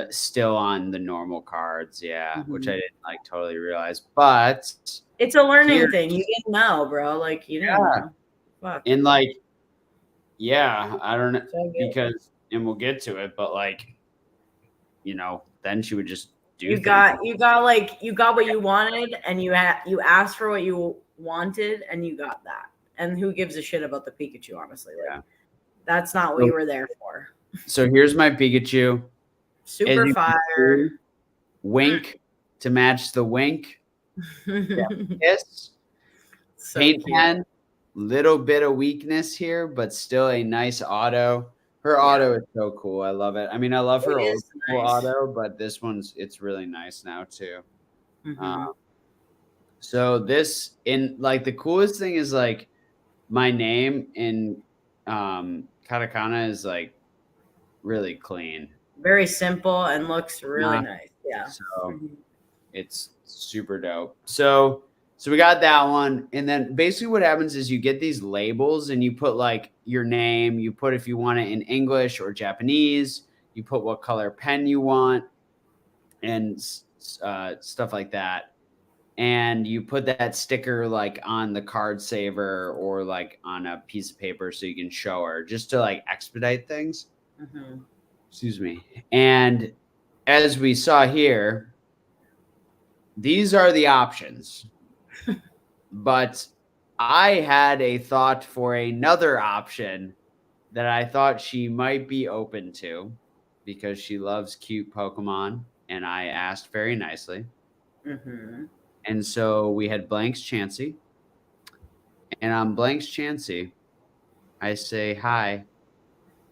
still on the normal cards, which I didn't like totally realize. But it's a learning thing. You didn't know, bro. Like you didn't know. Fuck. And like, I don't know because, and we'll get to it, but like, then she would just do. You got what you wanted, and you asked for what you wanted, and you got that. And who gives a shit about the Pikachu, honestly? Like, that's not what you were there for. So here's my Pikachu. Super fire. Wink to match the wink. Kiss. So paint pen. Little bit of weakness here, but still a nice auto. Her auto is so cool. I love it. I mean, I love her old school auto, but this it's really nice now too. So the coolest thing is like my name in katakana is like really clean. Very simple and looks really nice. Yeah. So it's super dope. So we got that one. And then basically what happens is you get these labels and you put like your name, you put if you want it in English or Japanese, you put what color pen you want and stuff like that. And you put that sticker like on the card saver or like on a piece of paper so you can show her just to like expedite things. Excuse me. And as we saw here, these are the options. But I had a thought for another option that I thought she might be open to because she loves cute Pokemon. And I asked very nicely. And so we had Blank's Chansey. And on Blank's Chansey, I say, hi,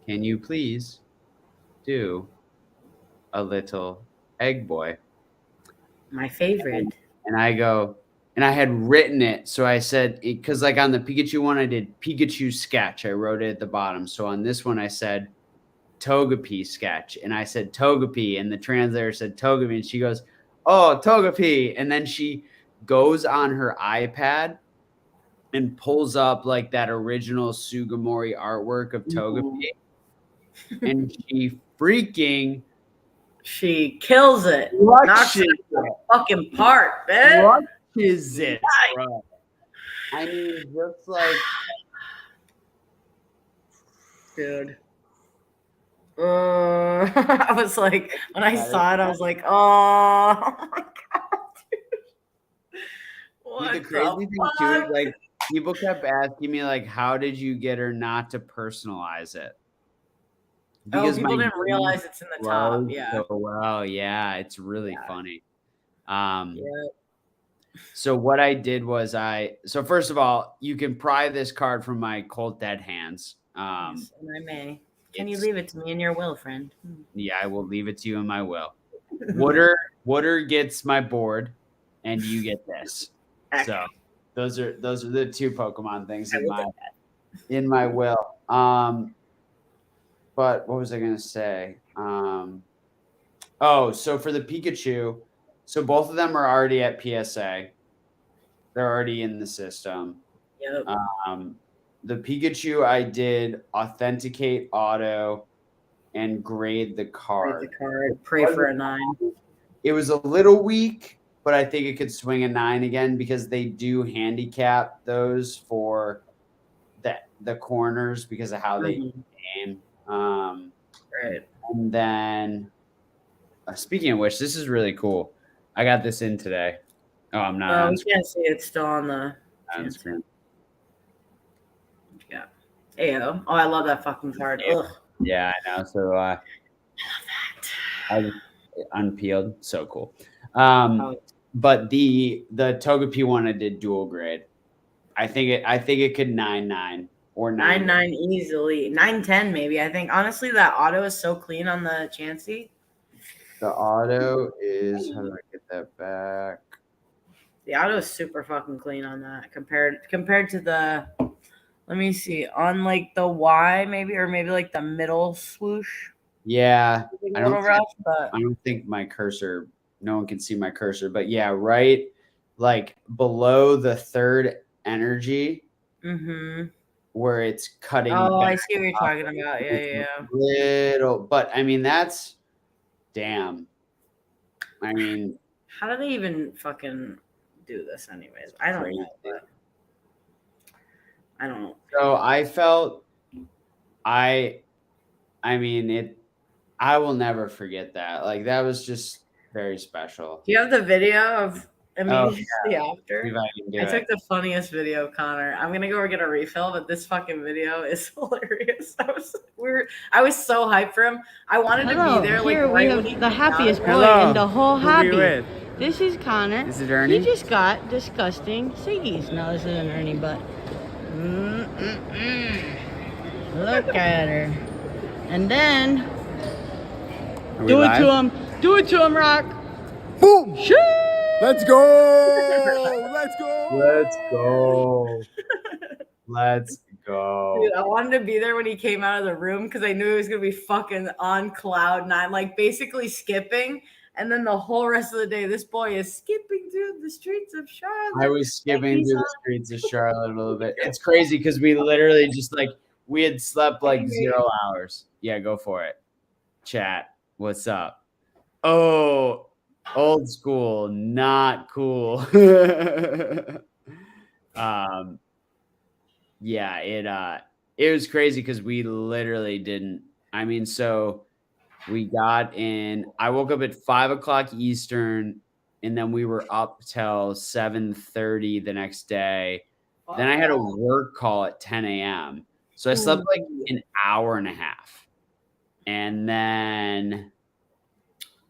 can you please do a little egg boy? My favorite. And I go, and I had written it. So I said, because like on the Pikachu one, I did Pikachu sketch. I wrote it at the bottom. So on this one, I said Togepi sketch. And I said Togepi. And the translator said Togepi. And she goes, oh, Togepi. And then she goes on her iPad and pulls up like that original Sugimori artwork of Togepi. And she kills it. Knocks it fucking part, man. Crushes it, bro. I mean, just like, dude. I was like, when I saw it, I was like, oh my god, dude. What the crazy thing too is like people kept asking me like, how did you get her not to personalize it? Because people didn't realize it's in the top. Yeah. So well, yeah, it's really funny. So what I did was so first of all, you can pry this card from my cold dead hands. Yes, and I may. Can you leave it to me in your will, friend? Yeah, I will leave it to you in my will. Water gets my board, and you get this. So those are the two Pokemon things in my will. But what was I gonna say? So for the Pikachu, so both of them are already at PSA. They're already in the system. Yep. The Pikachu, I did authenticate auto and grade the card. Pray for a 9. It was a little weak, but I think it could swing a 9 again because they do handicap those for the corners because of how they game. Right. And then, speaking of which, this is really cool. I got this in today. Oh, I'm not. We can't see it. Still on the screen. Yeah. Ayo. Oh, I love that fucking card. Ugh. Yeah, I know. So I love that. I just unpeeled. So cool. But the Togepi one I did dual grade. I think it could 9-9 or 9-9 easily. 9-10 maybe. I think honestly that auto is so clean on the Chansey. The auto is, how do I get that back? The auto is super fucking clean on that compared to the, let me see, on like the Y maybe, or maybe like the middle swoosh. Yeah. I don't think my cursor, no one can see my cursor, but yeah, right like below the third energy where it's cutting. Oh, I see what you're talking about. Yeah. Little, but I mean, that's damn. I mean, how do they even fucking do this anyways? I don't know. But I don't know. So I felt I mean, I will never forget that. Like that was just very special. Do you have the video of immediately after? I took the funniest video, Connor. I'm gonna go get a refill, but this fucking video is hilarious. I was so hyped for him. I wanted to be there. Here like, we have the happiest boy in the whole hobby. This is Connor. This is Ernie. He just got disgusting Siggies. No, this isn't Ernie, but look at her. And then do it to him. Do it to him, Rock. Boom! Shoo! Let's go! Let's go! Let's go. Let's go. Dude, I wanted to be there when he came out of the room because I knew he was gonna be fucking on cloud nine, like basically skipping. And then the whole rest of the day, this boy is skipping through the streets of Charlotte. I was skipping through the streets of Charlotte a little bit. It's crazy because we literally just like we had slept like 0 hours. Yeah, go for it. Chat. What's up? Oh, old school, not cool. Yeah, it was crazy because we literally didn't. I mean, so we got in. I woke up at 5:00 Eastern, and then we were up till 7:30 the next day. Then I had a work call at 10 a.m. So I slept like an hour and a half, and then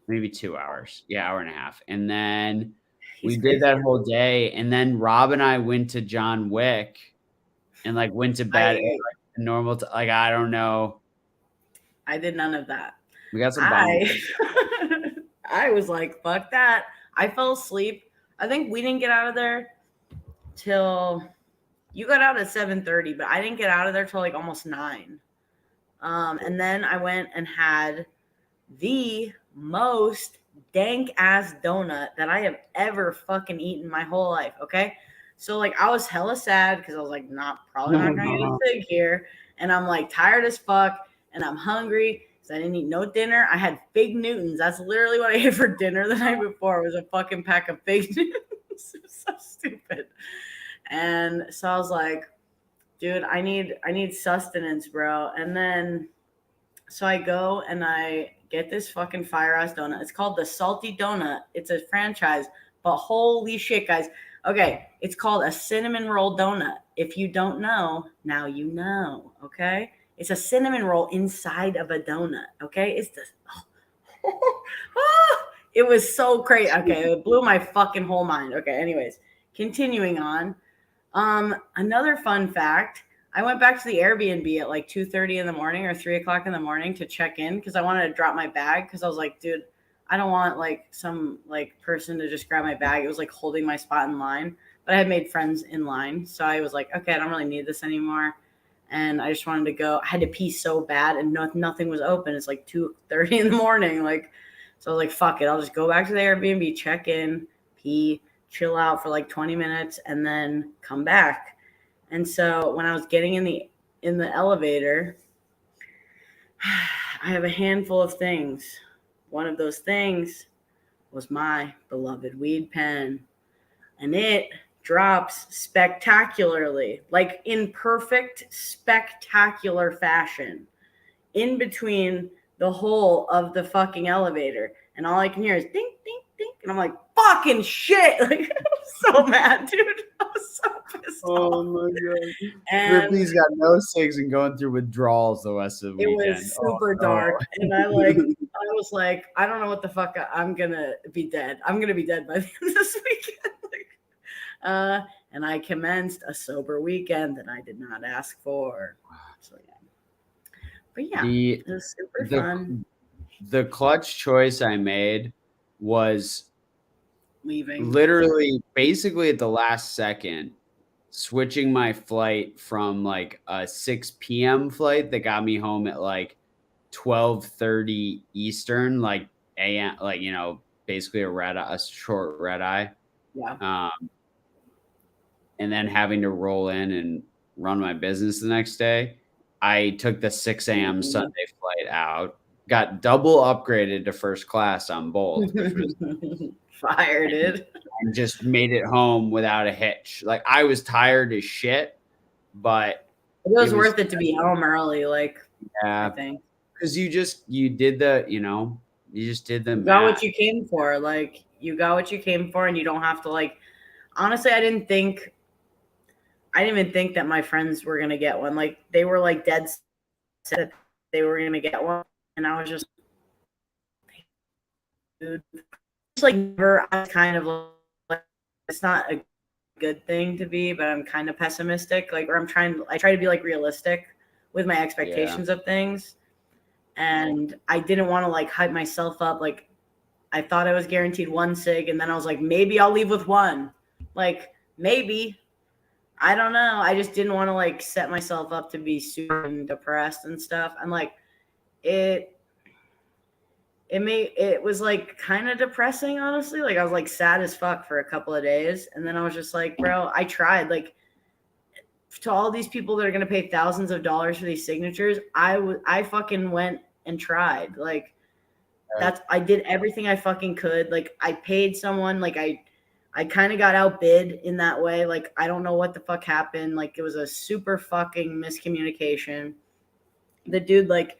maybe 2 hours. Yeah, hour and a half, and then we did that whole day. And then Rob and I went to John Wick, and like went to bed at like normal. Like I don't know. I did none of that. We got some. I was like, fuck that. I fell asleep. I think we didn't get out of there till you got out at 7:30, but I didn't get out of there till like almost 9. And then I went and had the most dank ass donut that I have ever fucking eaten my whole life. Okay. So like I was hella sad because I was like, probably not gonna get sick here. And I'm like tired as fuck and I'm hungry. I didn't eat no dinner. I had Fig Newtons. That's literally what I ate for dinner the night before. It was a fucking pack of Fig Newtons. It was so stupid. And so I was like, dude, I need sustenance, bro. And then so I go and I get this fucking fire ass donut. It's called the Salty Donut. It's a franchise, but holy shit, guys. Okay, it's called a cinnamon roll donut. If you don't know, now you know. Okay. It's a cinnamon roll inside of a donut, okay? It's this. It was so crazy. Okay, it blew my fucking whole mind. Okay, anyways, continuing on. Another fun fact, I went back to the Airbnb at like 2:30 in the morning or 3:00 in the morning to check in because I wanted to drop my bag because I was like, dude, I don't want like some like person to just grab my bag. It was like holding my spot in line, but I had made friends in line. So I was like, okay, I don't really need this anymore. And I just wanted to go. I had to pee so bad, and nothing was open. It's like 2:30 in the morning. Like, so I was like, fuck it. I'll just go back to the Airbnb, check in, pee, chill out for like 20 minutes, and then come back. And so when I was getting in the elevator, I have a handful of things. One of those things was my beloved weed pen, and it drops spectacularly, like in perfect, spectacular fashion in between the hole of the fucking elevator. And all I can hear is ding, ding, ding. And I'm like, fucking shit. Like, I'm so mad, dude. I was so pissed off. Oh my God. And Ripley's got no cigs and going through withdrawals the rest of the weekend. It was super dark. And I was like, I don't know what the fuck. I'm going to be dead. I'm going to be dead by the end of this weekend. And I commenced a sober weekend that I did not ask for. So yeah. But yeah, it was super fun. The clutch choice I made was leaving literally basically at the last second, switching my flight from like a 6 p.m. flight that got me home at like 12:30 Eastern, like a.m., like, you know, basically a short red eye. Yeah. And then having to roll in and run my business the next day. I took the 6 a.m. Sunday flight out, got double upgraded to first class on both, which was fire, dude. And just made it home without a hitch. Like I was tired as shit, but it was worth it to be home early. Like, yeah, I think because you just did the got what you came for. Like you got what you came for, and you don't have to like. Honestly, I didn't even think that my friends were gonna get one. Like they were like dead set that they were gonna get one, and I was just, dude, it's like never. I was kind of like, it's not a good thing to be, but I'm kind of pessimistic. Like, or I try to be like realistic with my expectations of things, and I didn't want to like hype myself up. Like, I thought I was guaranteed one cig, and then I was like, maybe I'll leave with one. Like maybe. I don't know. I just didn't want to like set myself up to be super depressed and stuff. And like it was like kind of depressing, honestly. Like I was like sad as fuck for a couple of days. And then I was just like, bro, I tried. Like to all these people that are going to pay thousands of dollars for these signatures, I fucking went and tried. Like I did everything I fucking could. Like I paid someone, like I kind of got outbid in that way. Like, I don't know what the fuck happened. Like, it was a super fucking miscommunication. The dude, like,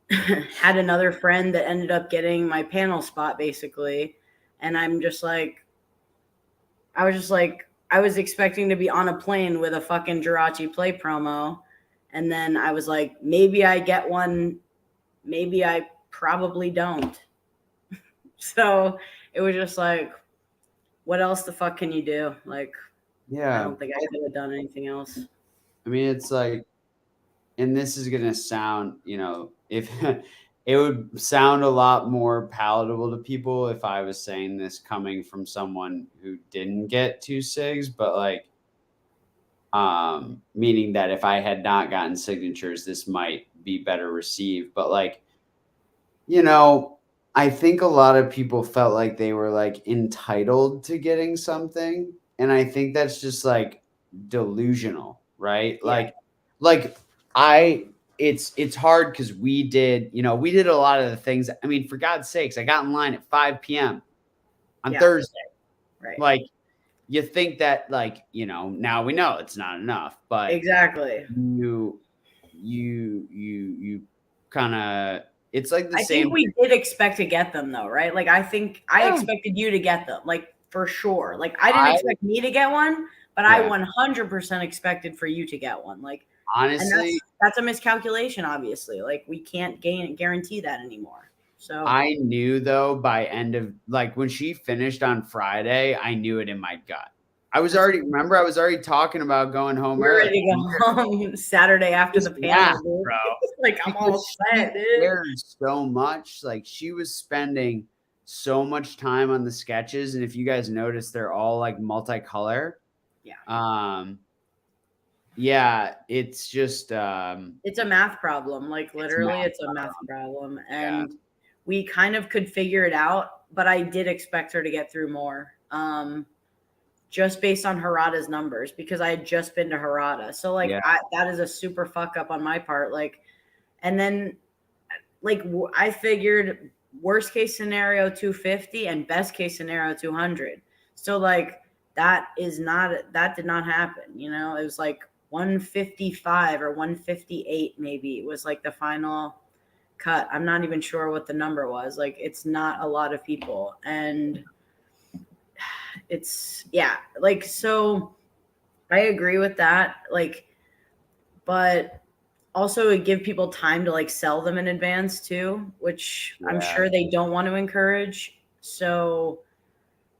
had another friend that ended up getting my panel spot, basically. And I was expecting to be on a plane with a fucking Jirachi Play promo. And then I was like, maybe I get one. Maybe I probably don't. So it was just like, what else the fuck can you do? Like, yeah, I don't think I could have done anything else. I mean, it's like, and this is going to sound, if it would sound a lot more palatable to people if I was saying this coming from someone who didn't get 2 SIGs, but like, meaning that if I had not gotten signatures, this might be better received. But like, I think a lot of people felt like they were like entitled to getting something. And I think that's just like delusional, right? Yeah. Like it's hard because we did a lot of the things. I mean, for God's sakes, I got in line at 5 p.m. on Thursday. Right. Like you think that like, now we know it's not enough, but exactly. You kind of, it's like the same. I think we did expect to get them though, right? Like I think I expected you to get them, like for sure. Like I didn't expect me to get one, but I 100% expected for you to get one. Like honestly, that's a miscalculation. Obviously, like we can't guarantee that anymore. So I knew though by end of like when she finished on Friday, I knew it in my gut. I was already talking about going home early. Ready to go home Saturday after the panel, dude. Bro. Like I'm all set, dude. Cares so much. Like she was spending so much time on the sketches, and if you guys notice, they're all like multicolor. Yeah. Yeah, it's just it's a math problem. Like literally, it's a math problem, and we kind of could figure it out. But I did expect her to get through more. Just based on Harada's numbers, because I had just been to Harada. So like that is a super fuck up on my part. Like, and then like I figured worst case scenario 250 and best case scenario 200. So like that did not happen. It was like 155 or 158 maybe. It was like the final cut. I'm not even sure what the number was. Like it's not a lot of people, and it's like, so I agree with that, like, but also it give people time to like sell them in advance too, which I'm sure they don't want to encourage. So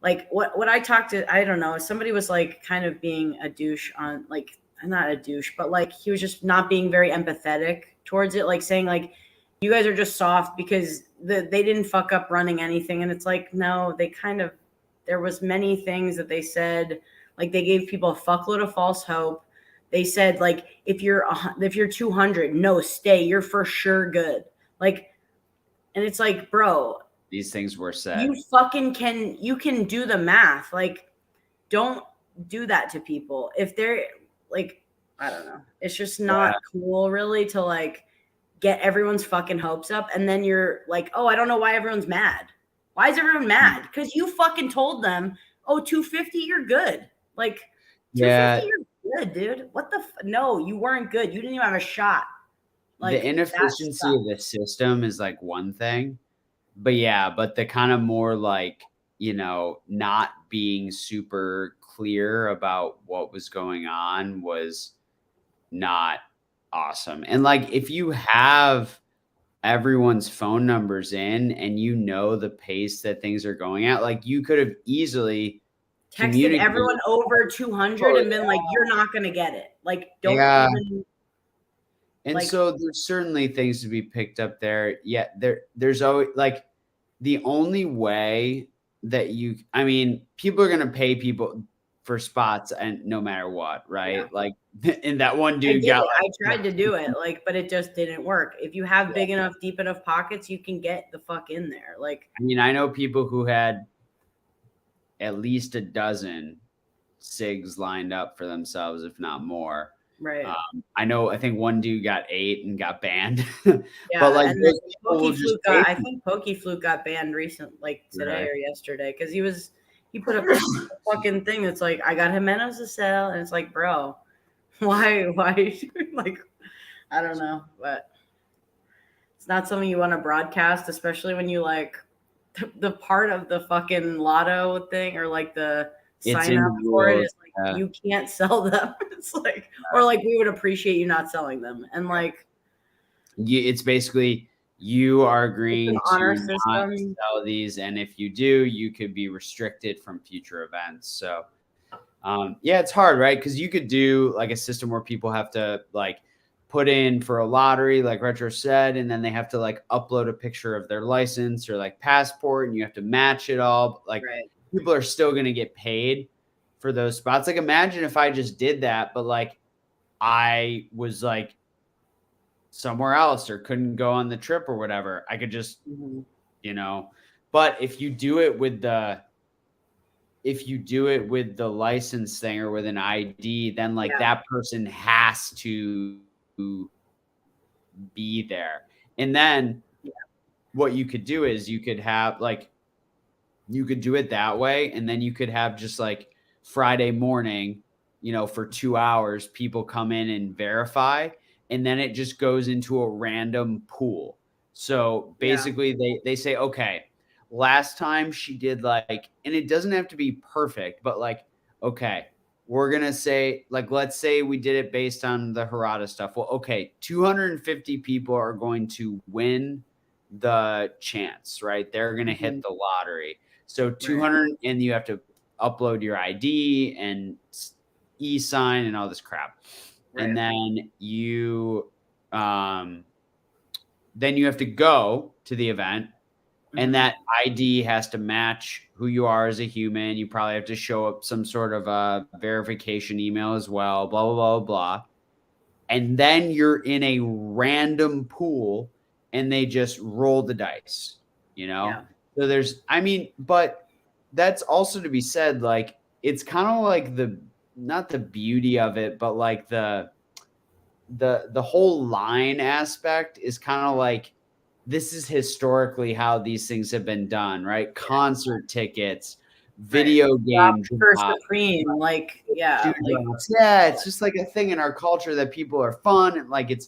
like what I talked to, I don't know, somebody was like kind of being a douche on, like, not a douche, but like he was just not being very empathetic towards it, like saying like, you guys are just soft because they didn't fuck up running anything. And it's like, no, they kind of, there was many things that they said, like they gave people a fuckload of false hope. They said like, if you're 200, no, stay, you're for sure good. Like, and it's like, bro, these things were said. You can do the math. Like, don't do that to people. If they're like, I don't know. It's just not cool really to like get everyone's fucking hopes up. And then you're like, oh, I don't know why everyone's mad. Why is everyone mad? Because you fucking told them, oh, 250, you're good. Like, 250, you're good, dude. What the no, you weren't good. You didn't even have a shot. Like, the inefficiency of the system is like one thing. But the kind of more like, not being super clear about what was going on was not awesome. And like, if you have everyone's phone numbers in and the pace that things are going at, like you could have easily texted everyone over 200 and been like, you're not going to get it. Like, don't even. And like, so there's certainly things to be picked up there. Yeah, there's always like the only way that people are going to pay people for spots, and no matter what, right? Yeah. Like, and that one I dude did got. it. I tried to do it, like, but it just didn't work. If you have big enough, deep enough pockets, you can get the fuck in there. Like, I mean, I know people who had at least a dozen SIGs lined up for themselves, if not more. Right. I think one dude got 8 and got banned. Yeah, but like, and I think Pokefluke got banned like today or yesterday, because he put up this fucking thing that's like, I got Himeno to sell, and it's like, bro, why like, I don't know, but it's not something you want to broadcast, especially when you like the part of the fucking lotto thing, or like the sign up for it is like, you can't sell them. It's like, or like, we would appreciate you not selling them, and like, it's basically you are agreeing to not sell these, and if you do, you could be restricted from future events. So yeah, it's hard, right? Because you could do like a system where people have to like put in for a lottery, like Retro said, and then they have to like upload a picture of their license or like passport, and you have to match it all. Like, people are still going to get paid for those spots. Like, imagine if I just did that, but like I was like somewhere else or couldn't go on the trip or whatever. I could just, you know, but if you do it with the license thing or with an ID, then like that person has to be there. And then what you could do is you could have like, you could do it that way. And then you could have just like Friday morning, you know, for 2 hours, people come in and verify, and then it just goes into a random pool. So basically they say, okay, last time she did like, and it doesn't have to be perfect, but like, okay, we're going to say, like, let's say we did it based on the Harada stuff. Well, okay, 250 people are going to win the chance, right? They're going to hit the lottery. So 200, and you have to upload your ID and e-sign and all this crap. And then you have to go to the event, and that ID has to match who you are as a human. You probably have to show up some sort of a verification email as well, blah, blah, blah, blah. And then you're in a random pool, and they just roll the dice, you know? Yeah. So but that's also to be said, like, it's kind of like not the beauty of it, but like the whole line aspect is kind of like, this is historically how these things have been done, right? Concert tickets, video game for Supreme, like, it's just like a thing in our culture that people are fun, and like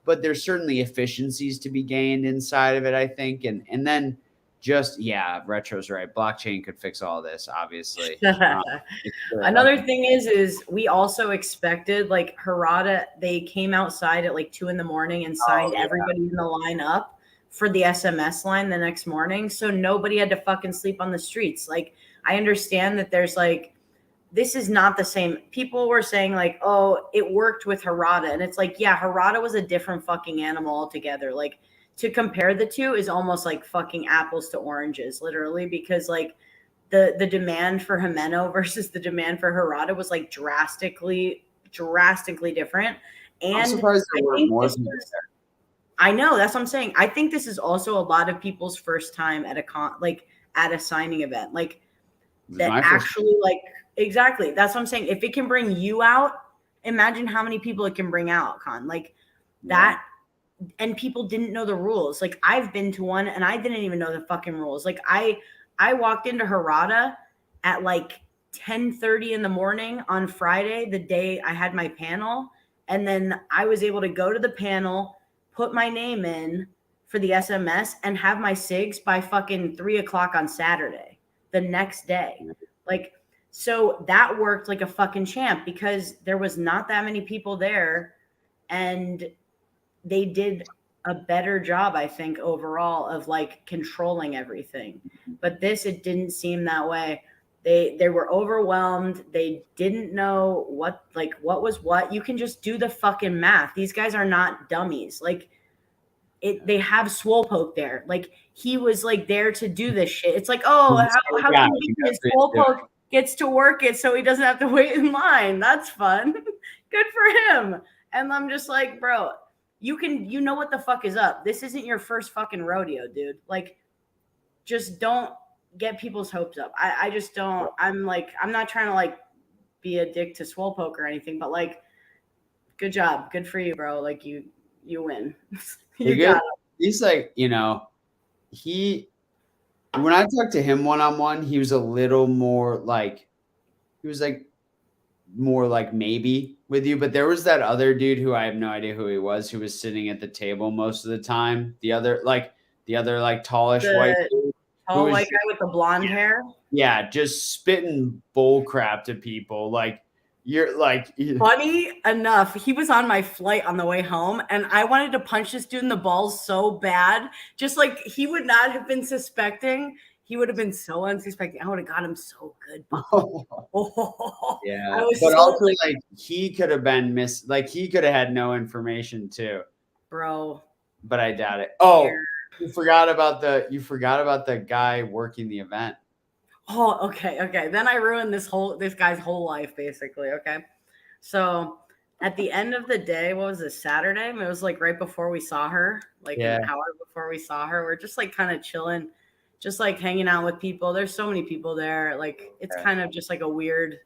but there's certainly efficiencies to be gained inside of it, I think, and then just Retro's right. Blockchain could fix all this, obviously. Another thing is we also expected, like, Harada, they came outside at like 2 a.m. and signed everybody in the line up for the SMS line the next morning, so nobody had to fucking sleep on the streets. Like, I understand that there's like, this is not the same. People were saying like, oh, it worked with Harada, and it's like, yeah, Harada was a different fucking animal altogether. Like, to compare the two is almost like fucking apples to oranges, literally, because like the demand for Himeno versus the demand for Harada was like drastically different. And I'm surprised there were more than that. I know, that's what I'm saying. I think this is also a lot of people's first time at a signing event, like that actually like, exactly. That's what I'm saying. If it can bring you out, imagine how many people it can bring out, Con. Like that. And people didn't know the rules. Like, I've been to one and I didn't even know the fucking rules. Like, I walked into Harada at like 10:30 in the morning on Friday, the day I had my panel. And then I was able to go to the panel, put my name in for the SMS, and have my SIGs by fucking 3:00 on Saturday, the next day. Like, so that worked like a fucking champ, because there was not that many people there, and they did a better job, I think, overall of like controlling everything. But this, it didn't seem that way. They were overwhelmed. They didn't know what was what. You can just do the fucking math. These guys are not dummies. Like, they have Swolepoke there. Like, he was like there to do this shit. It's like, oh, how can you be Swolepoke? gets to work it so he doesn't have to wait in line. That's fun. Good for him. And I'm just like, bro, you know what the fuck is up. This isn't your first fucking rodeo, dude. Like, just don't get people's hopes up. I just don't. I'm not trying to like be a dick to Swolepoke or anything, but like, good job. Good for you, bro. Like you win. You got it. He's like, you know, when I talked to him one-on-one, he was a little more like, more like maybe with you, but there was that other dude who I have no idea who he was, who was sitting at the table most of the time. The other tallish white dude. Tall white guy with the blonde hair. Yeah, just spitting bull crap to people. Like, you're like, funny enough, he was on my flight on the way home, and I wanted to punch this dude in the balls so bad. Just like he would not have been suspecting. He would have been so unsuspecting. I would have got him so good. Yeah, but also like he could have been he could have had no information too, bro. But I doubt it. Oh, you forgot about the guy working the event. Oh, okay. Then I ruined this guy's whole life, basically. Okay. So at the end of the day, what was it, Saturday? It was like right before we saw her, like an hour before we saw her. We're just like kind of chilling, just like hanging out with people. There's so many people there. Like, it's kind of just like a weird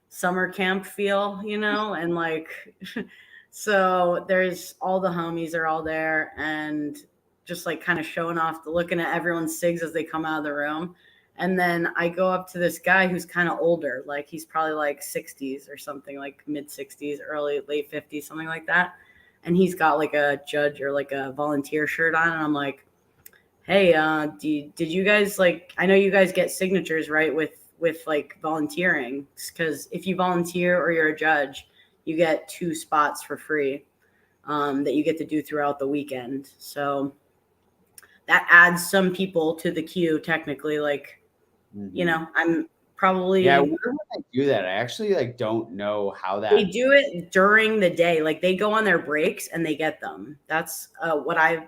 summer camp feel, you know? And like, so there's all the homies are all there and just like kind of showing off, looking at everyone's cigs as they come out of the room. And then I go up to this guy who's kind of older, like he's probably like 60s or something, like mid 60s, late 50s, something like that. And he's got like a judge or like a volunteer shirt on. And I'm like, hey, did you guys like, I know you guys get signatures, right? With like volunteering, because if you volunteer or you're a judge, you get 2 spots for free that you get to do throughout the weekend. So that adds some people to the queue, technically, like, you know, I'm probably. Yeah, where would I do that? I actually like don't know how that. They do it during the day. Like they go on their breaks and they get them. That's what I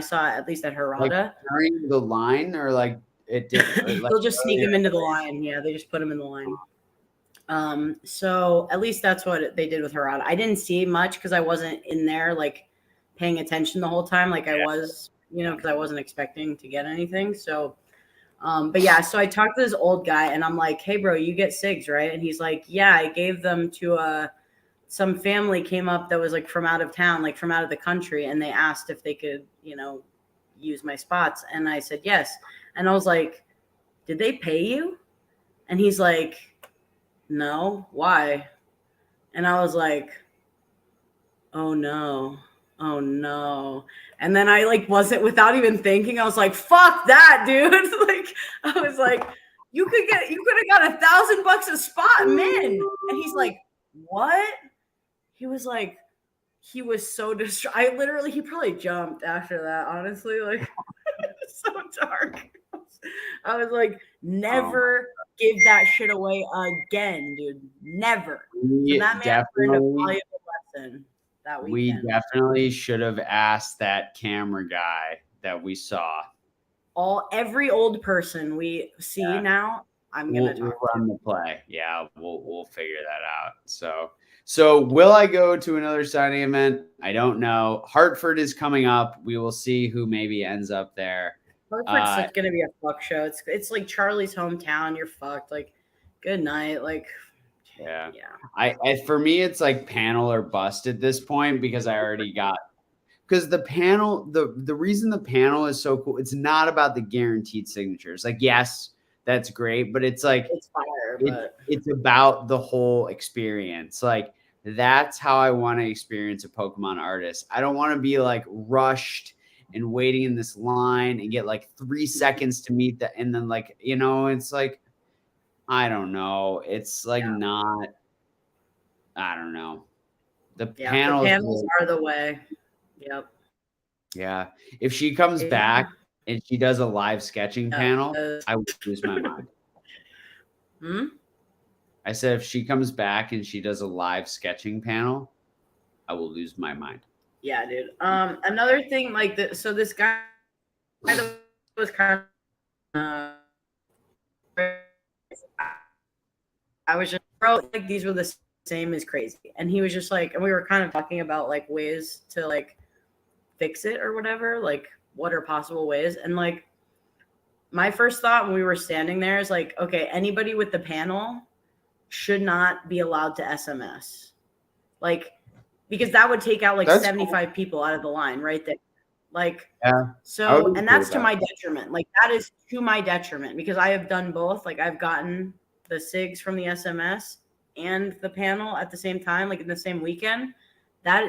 saw, at least at Harada. Like during the line, or like it did. They'll just sneak them into the line. Yeah, they just put them in the line. So at least that's what they did with Harada. I didn't see much because I wasn't in there like paying attention the whole time, like I was, you know, because I wasn't expecting to get anything. So. But yeah, so I talked to this old guy and I'm like, hey bro, you get cigs, right? And he's like, yeah, I gave them to some family came up that was like from out of town, like from out of the country. And they asked if they could, you know, use my spots. And I said, yes. And I was like, did they pay you? And he's like, no, why? And I was like, oh no. And then I like wasn't, without even thinking, I was like, fuck that, dude. Like, I was like, you could have got $1,000 a spot, man. And he's like, what? He was like, he was so distraught. He probably jumped after that, honestly. Like, it's so dark. I was like, never give that shit away again, dude. Never. So that man learned a valuable lesson. We definitely should have asked that camera guy that we saw. Every old person we see now, we'll run the play. Yeah, we'll figure that out. So will I go to another signing event? I don't know. Hartford is coming up. We will see who maybe ends up there. Hartford's going to be a fuck show. It's like Charlie's hometown. You're fucked. Like, good night. Like. Yeah. I for me, it's like panel or bust at this point, because I already got, because the panel, the reason the panel is so cool, it's not about the guaranteed signatures. Like, yes, that's great, but it's like, it's fire, it's about the whole experience. Like, that's how I want to experience a Pokemon artist. I don't want to be like rushed and waiting in this line and get like 3 seconds to meet and then like, you know, it's like, I don't know. It's like not, I don't know. The panels are the way. Yep. Yeah. If she comes back and she does a live sketching panel, I would lose my mind. I said, if she comes back and she does a live sketching panel, I will lose my mind. Yeah, dude. Another thing, like, so this guy was kind of, I was just, bro, like these were the same as crazy. And he was just like, and we were kind of talking about like ways to like fix it or whatever, like what are possible ways. And like my first thought when we were standing there is like, okay, anybody with the panel should not be allowed to SMS. Like, because that would take out like That's 75 people out of the line right there. Like, Yeah. so, and that's to my detriment. Like, that is to my detriment because I have done both. Like, I've gotten the SIGs from the SMS and the panel at the same time, like in the same weekend.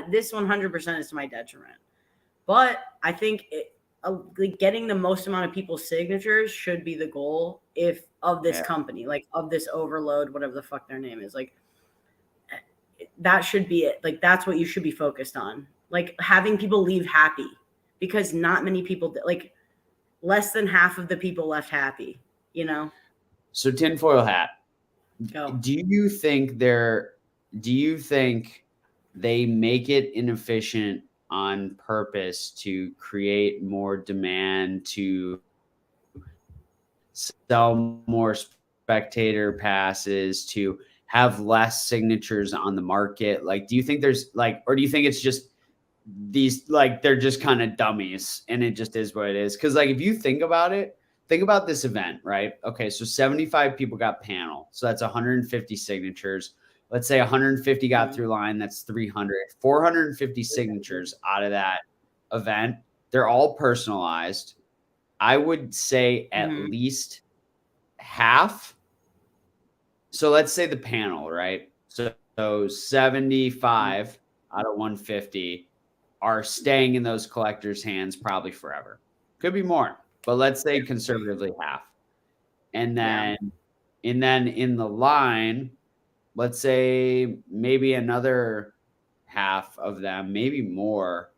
This 100% is to my detriment. But I think like getting the most amount of people's signatures should be the goal of this company, like of this overload, whatever the fuck their name is. Like, that should be it. Like, that's what you should be focused on. Like, having people leave happy, because not many people, like less than half of the people left happy, you know? So tinfoil hat. Go. Do you think they make it inefficient on purpose to create more demand, to sell more spectator passes, to have less signatures on the market? Like, do you think there's like, or do you think it's just these, like, they're just kind of dummies and it just is what it is? Because like, if you think about it, think about this event, right? Okay, so 75 people got panel, so that's 150 signatures. Let's say 150 got through line, that's 300. 450 signatures out of that event. They're all personalized. I would say at least half. So let's say the panel, right? So 75 out of 150 are staying in those collectors' hands probably forever. Could be more, but let's say conservatively half. And then in the line, let's say maybe another half of them, maybe more,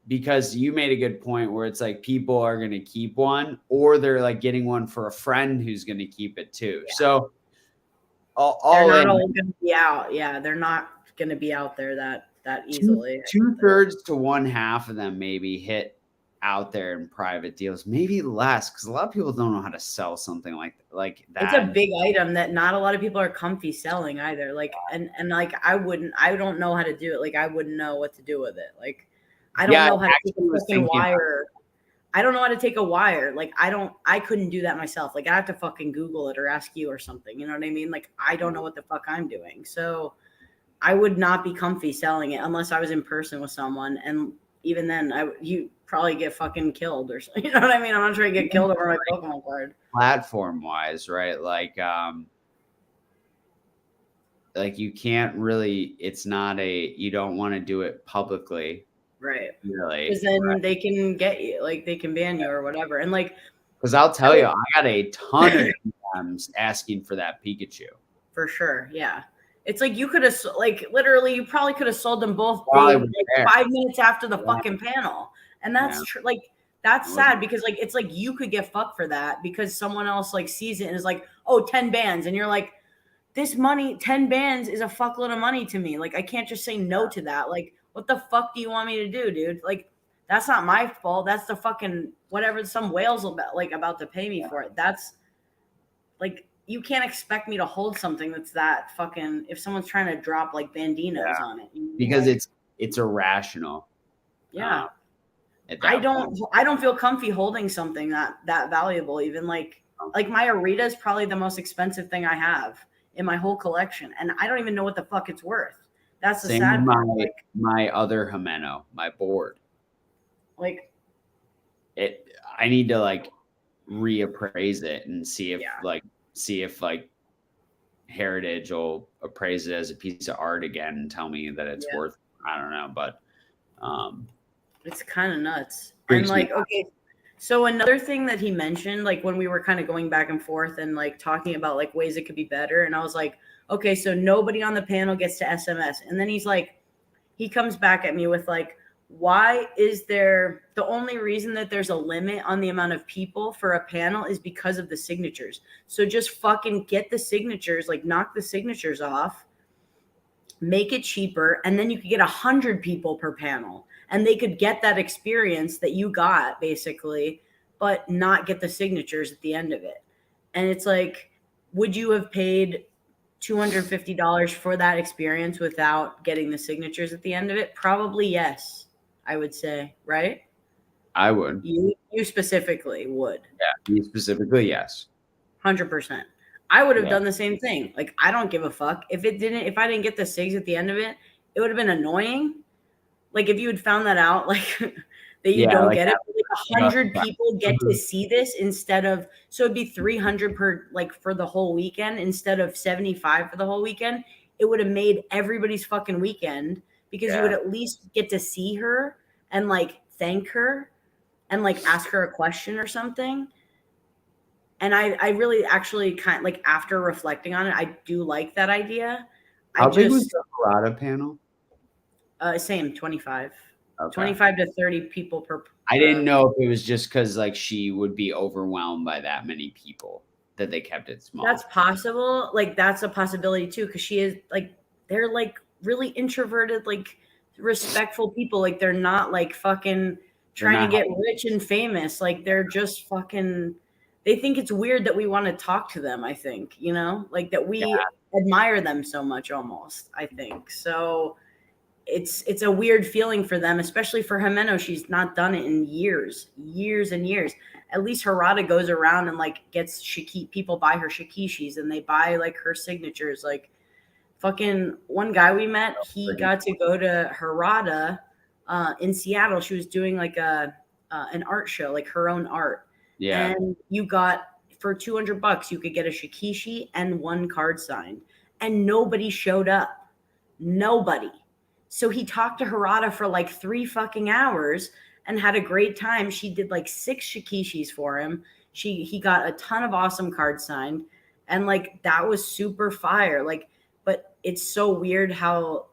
because you made a good point where it's like people are going to keep one, or they're like getting one for a friend who's going to keep it too. Yeah. So they're not all going to be out. Yeah, they're not going to be out there that easily. 2/3 to 1/2 of them maybe hit out there in private deals, maybe less, because a lot of people don't know how to sell something like that. It's a big item that not a lot of people are comfy selling either. Like, and like I don't know how to do it. Like, I wouldn't know what to do with it. Like, I don't know how to take a fucking wire. I don't know how to take a wire. Like, I couldn't do that myself. Like, I have to fucking Google it or ask you or something. You know what I mean? Like, I don't know what the fuck I'm doing. So I would not be comfy selling it unless I was in person with someone. And even then, you probably get fucking killed or something. You know what I mean? I'm not trying to get killed over my Pokemon card. Platform wise, right? Like you can't really, it's not you don't want to do it publicly. Right. Really. Because then they can get you, like they can ban you or whatever. And like, because I'll tell you, I got a ton of DMs asking for that Pikachu. For sure. Yeah. It's like you could have, like, literally, you probably could have sold them both like 5 minutes after the fucking panel. And that's true. Like, that's sad because, like, it's like you could get fucked for that because someone else, like, sees it and is like, oh, 10 bans. And you're like, this money, 10 bans is a fuckload of money to me. Like, I can't just say no to that. Like, what the fuck do you want me to do, dude? Like, that's not my fault. That's the fucking whatever some whale's about to pay me for it. That's, like, you can't expect me to hold something that's that fucking, if someone's trying to drop like bandinos on it. Because it's irrational. Yeah. I don't feel comfy holding something that valuable. Even like my Arita is probably the most expensive thing I have in my whole collection. And I don't even know what the fuck it's worth. That's the sad part. My other Himeno, my board. Like I need to like reappraise it and see if Heritage will appraise it as a piece of art again and tell me that it's worth, I don't know, but it's kind of nuts. And like, okay, so another thing that he mentioned, like when we were kind of going back and forth and like talking about like ways it could be better, and I was like, okay, so nobody on the panel gets to SMS. And then he comes back at me with like, why is there the only reason that there's a limit on the amount of people for a panel is because of the signatures. So just fucking get the signatures, like knock the signatures off, make it cheaper. And then you could get 100 people per panel and they could get that experience that you got basically, but not get the signatures at the end of it. And it's like, would you have paid $250 for that experience without getting the signatures at the end of it? Probably yes, I would say, right? I would. You specifically would. Yeah, me specifically, yes. 100%. I would have done the same thing. Like, I don't give a fuck. If I didn't get the SIGs at the end of it, it would have been annoying. Like, if you had found that out, like, that you don't get it, like 100 people get to see this instead of, so it'd be 300 per, like, for the whole weekend instead of 75 for the whole weekend. It would have made everybody's fucking weekend because you would at least get to see her and, like, thank her and, like, ask her a question or something. And I really actually kind of, like, after reflecting on it, I do like that idea. How big was the Harada panel? Same, 25. Okay. 25 to 30 people per. I didn't know if it was just because, like, she would be overwhelmed by that many people that they kept it small. That's possible. Like, that's a possibility too, because she is, like, they're, like, really introverted, like, respectful people. Like, they're not, like, fucking trying to get rich and famous. Like, they're just fucking. They think it's weird that we want to talk to them, I think, you know, like that we admire them so much almost, I think. So it's a weird feeling for them, especially for Himeno. She's not done it in years and years. At least Harada goes around and, like, gets people buy her shikishis and they buy, like, her signatures. Like, fucking one guy we met, he got to go to Harada in Seattle. She was doing, like, an art show, like her own art. Yeah. And you got, for $200, you could get a shikishi and one card signed. And nobody showed up. Nobody. So he talked to Harada for, like, 3 fucking hours and had a great time. She did, like, 6 shikishis for him. He got a ton of awesome cards signed. And, like, that was super fire. Like, but it's so weird how,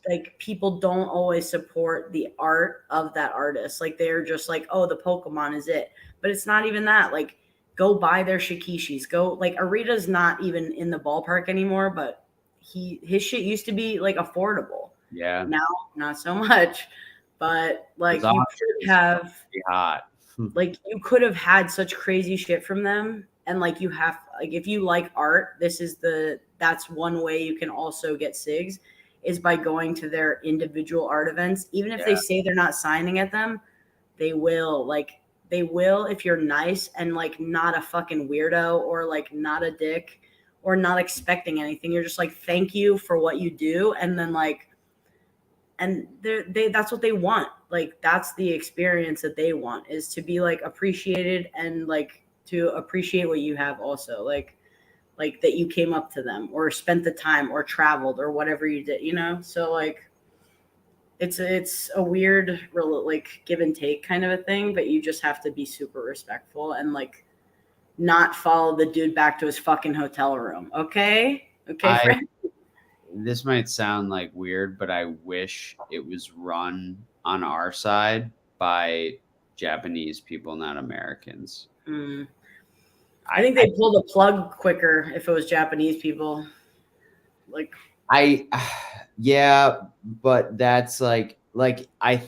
like, people don't always support the art of that artist. Like, they're just like, oh, the Pokemon is it. But it's not even that. Like, go buy their shikishis. Go, like, Arita's not even in the ballpark anymore, but his shit used to be, like, affordable. Yeah. Now, not so much. But, like, you could have, hot. like, you could have had such crazy shit from them. And, like, you have, like, if you like art, that's one way you can also get SIGs, is by going to their individual art events. Even if they say they're not signing at them, they will. Like, they will if you're nice and, like, not a fucking weirdo or, like, not a dick or not expecting anything. You're just like, thank you for what you do. And then, like, and that's what they want. Like, that's the experience that they want, is to be, like, appreciated and, like, to appreciate what you have also. Like that you came up to them or spent the time or traveled or whatever you did, you know? So, like, it's a weird, like, give and take kind of a thing, but you just have to be super respectful and, like, not follow the dude back to his fucking hotel room. Okay, friend? This might sound, like, weird, but I wish it was run on our side by Japanese people, not Americans. I think they pulled the plug quicker if it was Japanese people. Like, yeah, but that's like I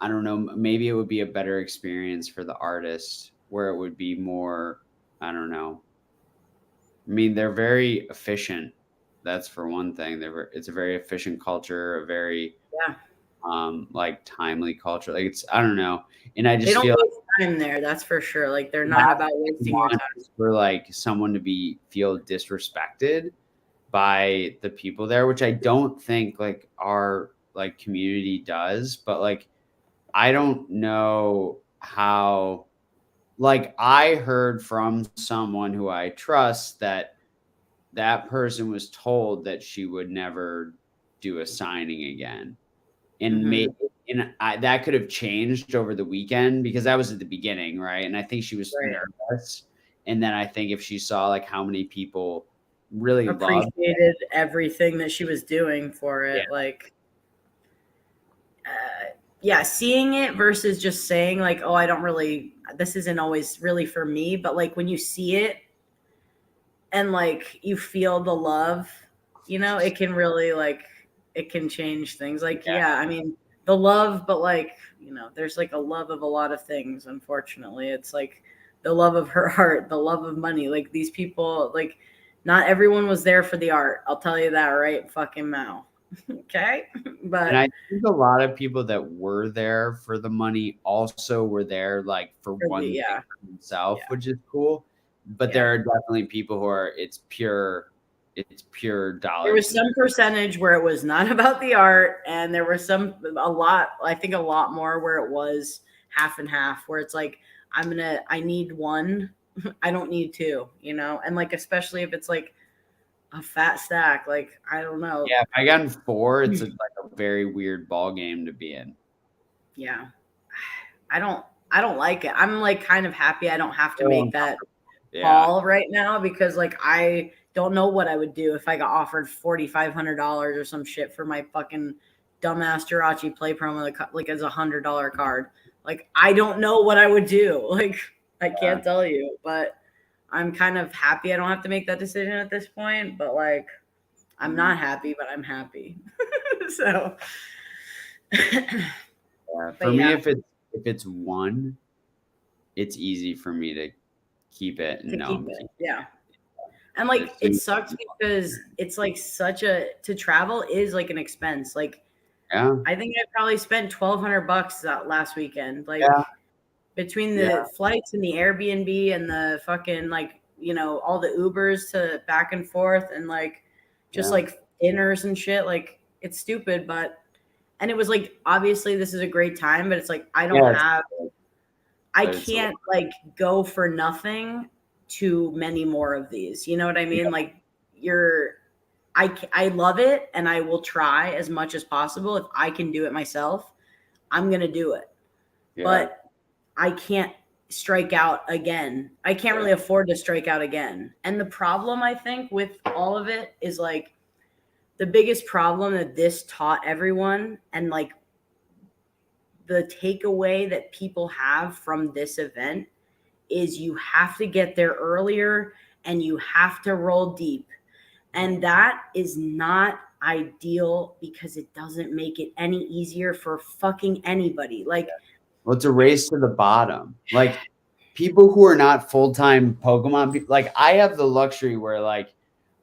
don't know. Maybe it would be a better experience for the artist where it would be more, I don't know. I mean, they're very efficient. That's for one thing. It's a very efficient culture, a very like, timely culture. Like, it's, I don't know. And I just feel like time there. That's for sure. Like, they're not about wasting your time. For, like, someone to feel disrespected by the people there, which I don't think, like, our, like, community does, but, like, I don't know how, like, I heard from someone who I trust that person was told that she would never do a signing again. And that could have changed over the weekend because that was at the beginning, right? And I think she was nervous. And then I think if she saw, like, how many people really appreciated everything that she was doing for it, like, seeing it versus just saying, like, oh, I don't really, this isn't always really for me. But, like, when you see it and, like, you feel the love, you know, it can really, like, it can change things. Like, I mean, the love, but, like, you know, there's, like, a love of a lot of things. Unfortunately, it's like the love of her heart, the love of money. Like, these people, like, Not everyone was there for the art. I'll tell you that right fucking now. Okay? But And I think a lot of people that were there for the money also were there like for one thing for themselves, which is cool. But there are definitely people who are it's pure dollars. There was some percentage where it was not about the art, and there was a lot more where it was half and half, where it's like I need one, I don't need two, and like especially if it's like a fat stack, like I don't know. Yeah, if I got 4, it's like a very weird ball game to be in. Yeah, I don't like it. I'm like kind of happy I don't have to make that call right now, because like I don't know what I would do if I got offered $4,500 or some shit for my fucking dumbass Jirachi play promo, like as $100 card. Like I don't know what I would do. Like I can't tell you, but I'm kind of happy I don't have to make that decision at this point. But like I'm not happy, but I'm happy. So for me, if it's one, it's easy for me to keep it. Yeah. And like it sucks because it's like to travel is like an expense. Like I think I probably spent $1,200 that last weekend. Like between the flights and the Airbnb and the fucking like, all the Ubers to back and forth and like just like dinners and shit. Like it's stupid, and it was like obviously this is a great time, but it's like I can't like go for nothing too many more of these. You know what I mean? Like I love it, and I will try as much as possible. If I can do it myself, I'm going to do it. But I can't strike out again. I can't really afford to strike out again. And the problem I think with all of it is like the biggest problem that this taught everyone, and like the takeaway that people have from this event, is you have to get there earlier and you have to roll deep. And that is not ideal because it doesn't make it any easier for fucking anybody. Like, well, it's a race to the bottom. Like people who are not full-time Pokemon people, like I have the luxury where like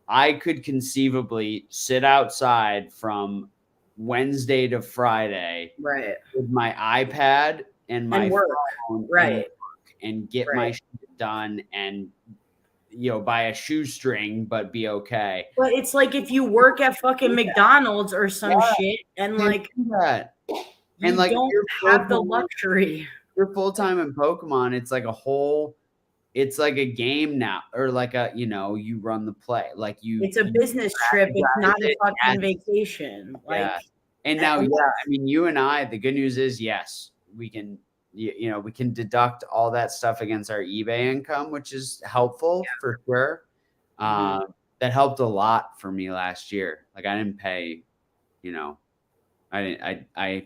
I could conceivably sit outside from Wednesday to Friday with my iPad and my phone and get my shit done and buy a shoestring but be okay. But it's like if you work at fucking McDonald's or some shit and like that. And like don't have the luxury. You're full-time in Pokemon, it's like it's like a game now, or like you run the play. Like it's a business trip, it's not a fucking vacation. Like and now I mean you and I, the good news is yes, we can we can deduct all that stuff against our eBay income, which is helpful for sure. That helped a lot for me last year. Like I didn't pay, I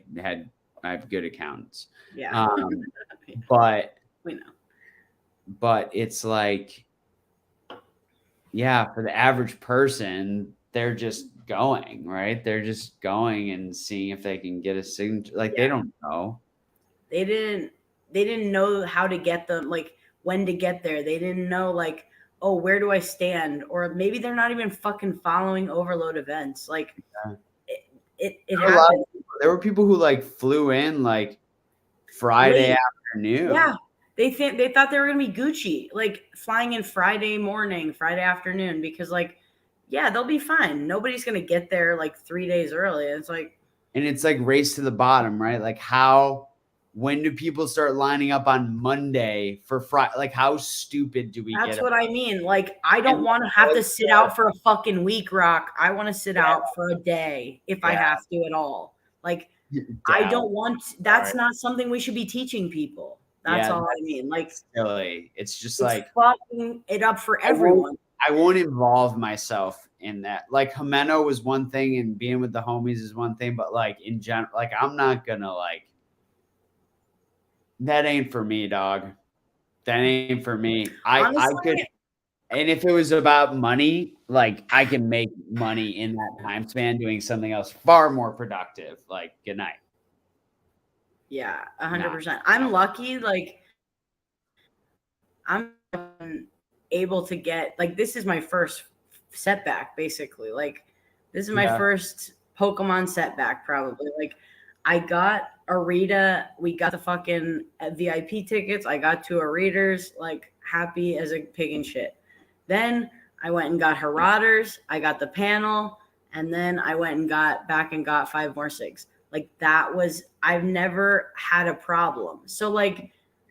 have good accountants. But we know. But it's like, for the average person, they're just going, right? They're just going and seeing if they can get a signature. Like they don't know. They didn't know how to get them, like when to get there. They didn't know like, oh, where do I stand? Or maybe they're not even fucking following Overload events. Like it happened. There were people who like flew in like Friday afternoon. Yeah. They thought they were gonna be Gucci, like flying in Friday morning, Friday afternoon, because like, they'll be fine. Nobody's gonna get there like 3 days early. It's like, and it's like race to the bottom, right? Like when do people start lining up on Monday for Friday? Like how stupid do we get? That's what I mean. Like I don't want to have to sit out for a fucking week, Rock. I want to sit out for a day if I have to at all. Like I don't want. That's not something we should be teaching people. That's all I mean. Like silly. It's just like fucking it up for everyone. I won't involve myself in that. Like Himeno was one thing and being with the homies is one thing, but like in general, like I'm not gonna like that ain't for me, dog. That ain't for me. Honestly, I could, and if it was about money, like I can make money in that time span doing something else far more productive. Like good night. Yeah, 100%. I'm lucky. Like I'm able to get, like, this is my first setback, basically. Like, this is my first Pokemon setback, probably. Like, I got Arita. We got the fucking VIP tickets. I got 2 Aritas, like, happy as a pig in shit. Then I went and got Haraders. I got the panel. And then I went and got 5 more SIGs. Like, that was, I've never had a problem. So, like,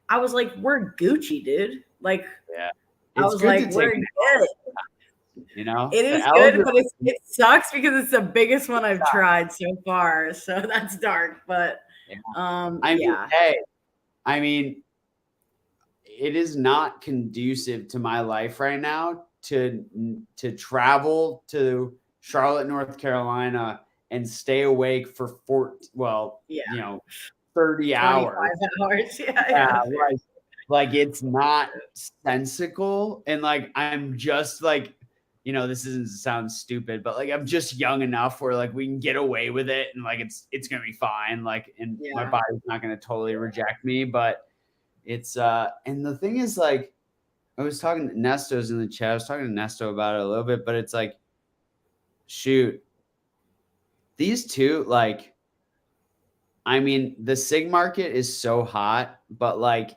I was like, we're Gucci, dude. Like, I was like, we're good. You know, it is good, but it sucks because it's the biggest one I've tried so far. So that's dark. But hey, I mean, it is not conducive to my life right now to travel to Charlotte, North Carolina, and stay awake for 30 hours. 25 hours. Like it's not sensical. And like, I'm just like, this isn't sound stupid, but like, I'm just young enough where like we can get away with it. And like, it's going to be fine. Like, and my body's not going to totally reject me, but it's, and the thing is like, I was talking to Nesto's in the chat. I was talking to Nesto about it a little bit, but it's like, shoot, these two, like, I mean, the SIG market is so hot, but like,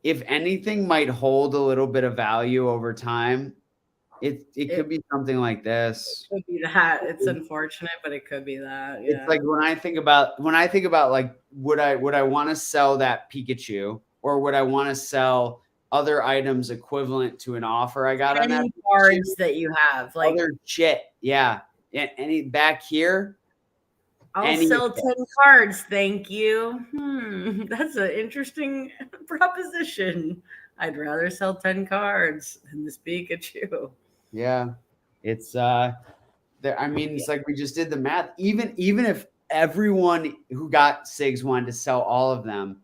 if anything might hold a little bit of value over time, it could be something like this. It could be that. It's unfortunate, but it could be that. Yeah. It's like when I think about like, would I want to sell that Pikachu, or would I want to sell other items equivalent to an offer I got on that cards that you have, like other shit? Yeah. And any back here, I'll sell 10 cards, thank you. That's an interesting proposition. I'd rather sell 10 cards than this Pikachu. Yeah. It's I mean, it's like we just did the math. Even if everyone who got SIGs wanted to sell all of them,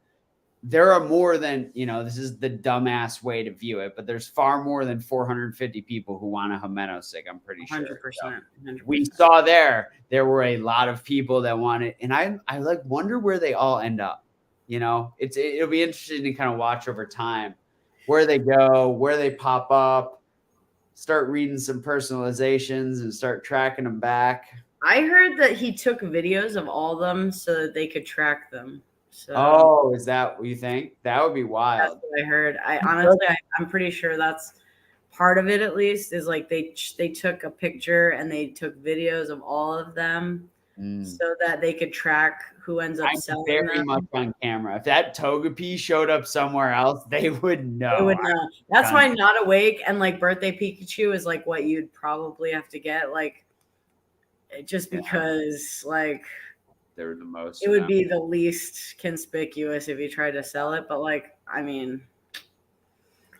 there are more than, this is the dumbass way to view it, but there's far more than 450 people who want a Himeno SIG, I'm pretty sure. 100%. We saw there were a lot of people that wanted, and I like wonder where they all end up. It'll be interesting to kind of watch over time where they go, where they pop up, start reading some personalizations and start tracking them back. I heard that he took videos of all of them so that they could track them. So, is that what you think? That would be wild. That's what I heard. I'm pretty sure that's part of it. At least is like they took a picture and they took videos of all of them so that they could track who ends up selling them. Much on camera. If that Togepi showed up somewhere else, they would know. They would know. That's why Not Awake and like Birthday Pikachu is like what you'd probably have to get, like, just because like. They're the most. It would be the least conspicuous if you tried to sell it, but like, I mean,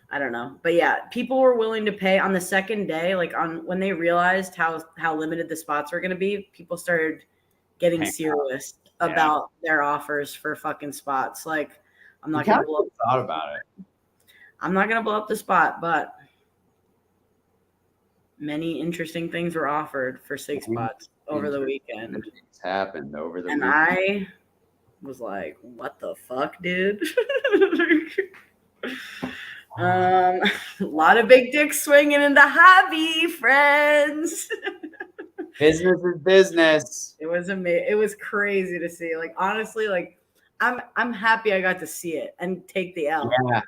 I don't know. But yeah, people were willing to pay on the second day, like when they realized how limited the spots were going to be, people started getting serious about their offers for fucking spots. Like, I'm not going to blow thought about it. I'm not going to blow up the spot, but many interesting things were offered for 6 spots over the weekend. It's happened over the weekend. I was like, what the fuck, dude? A lot of big dicks swinging in the hobby, friends. Business is business. It was amazing. It was crazy to see. Like, honestly, like I'm happy I got to see it and take the L. Yeah.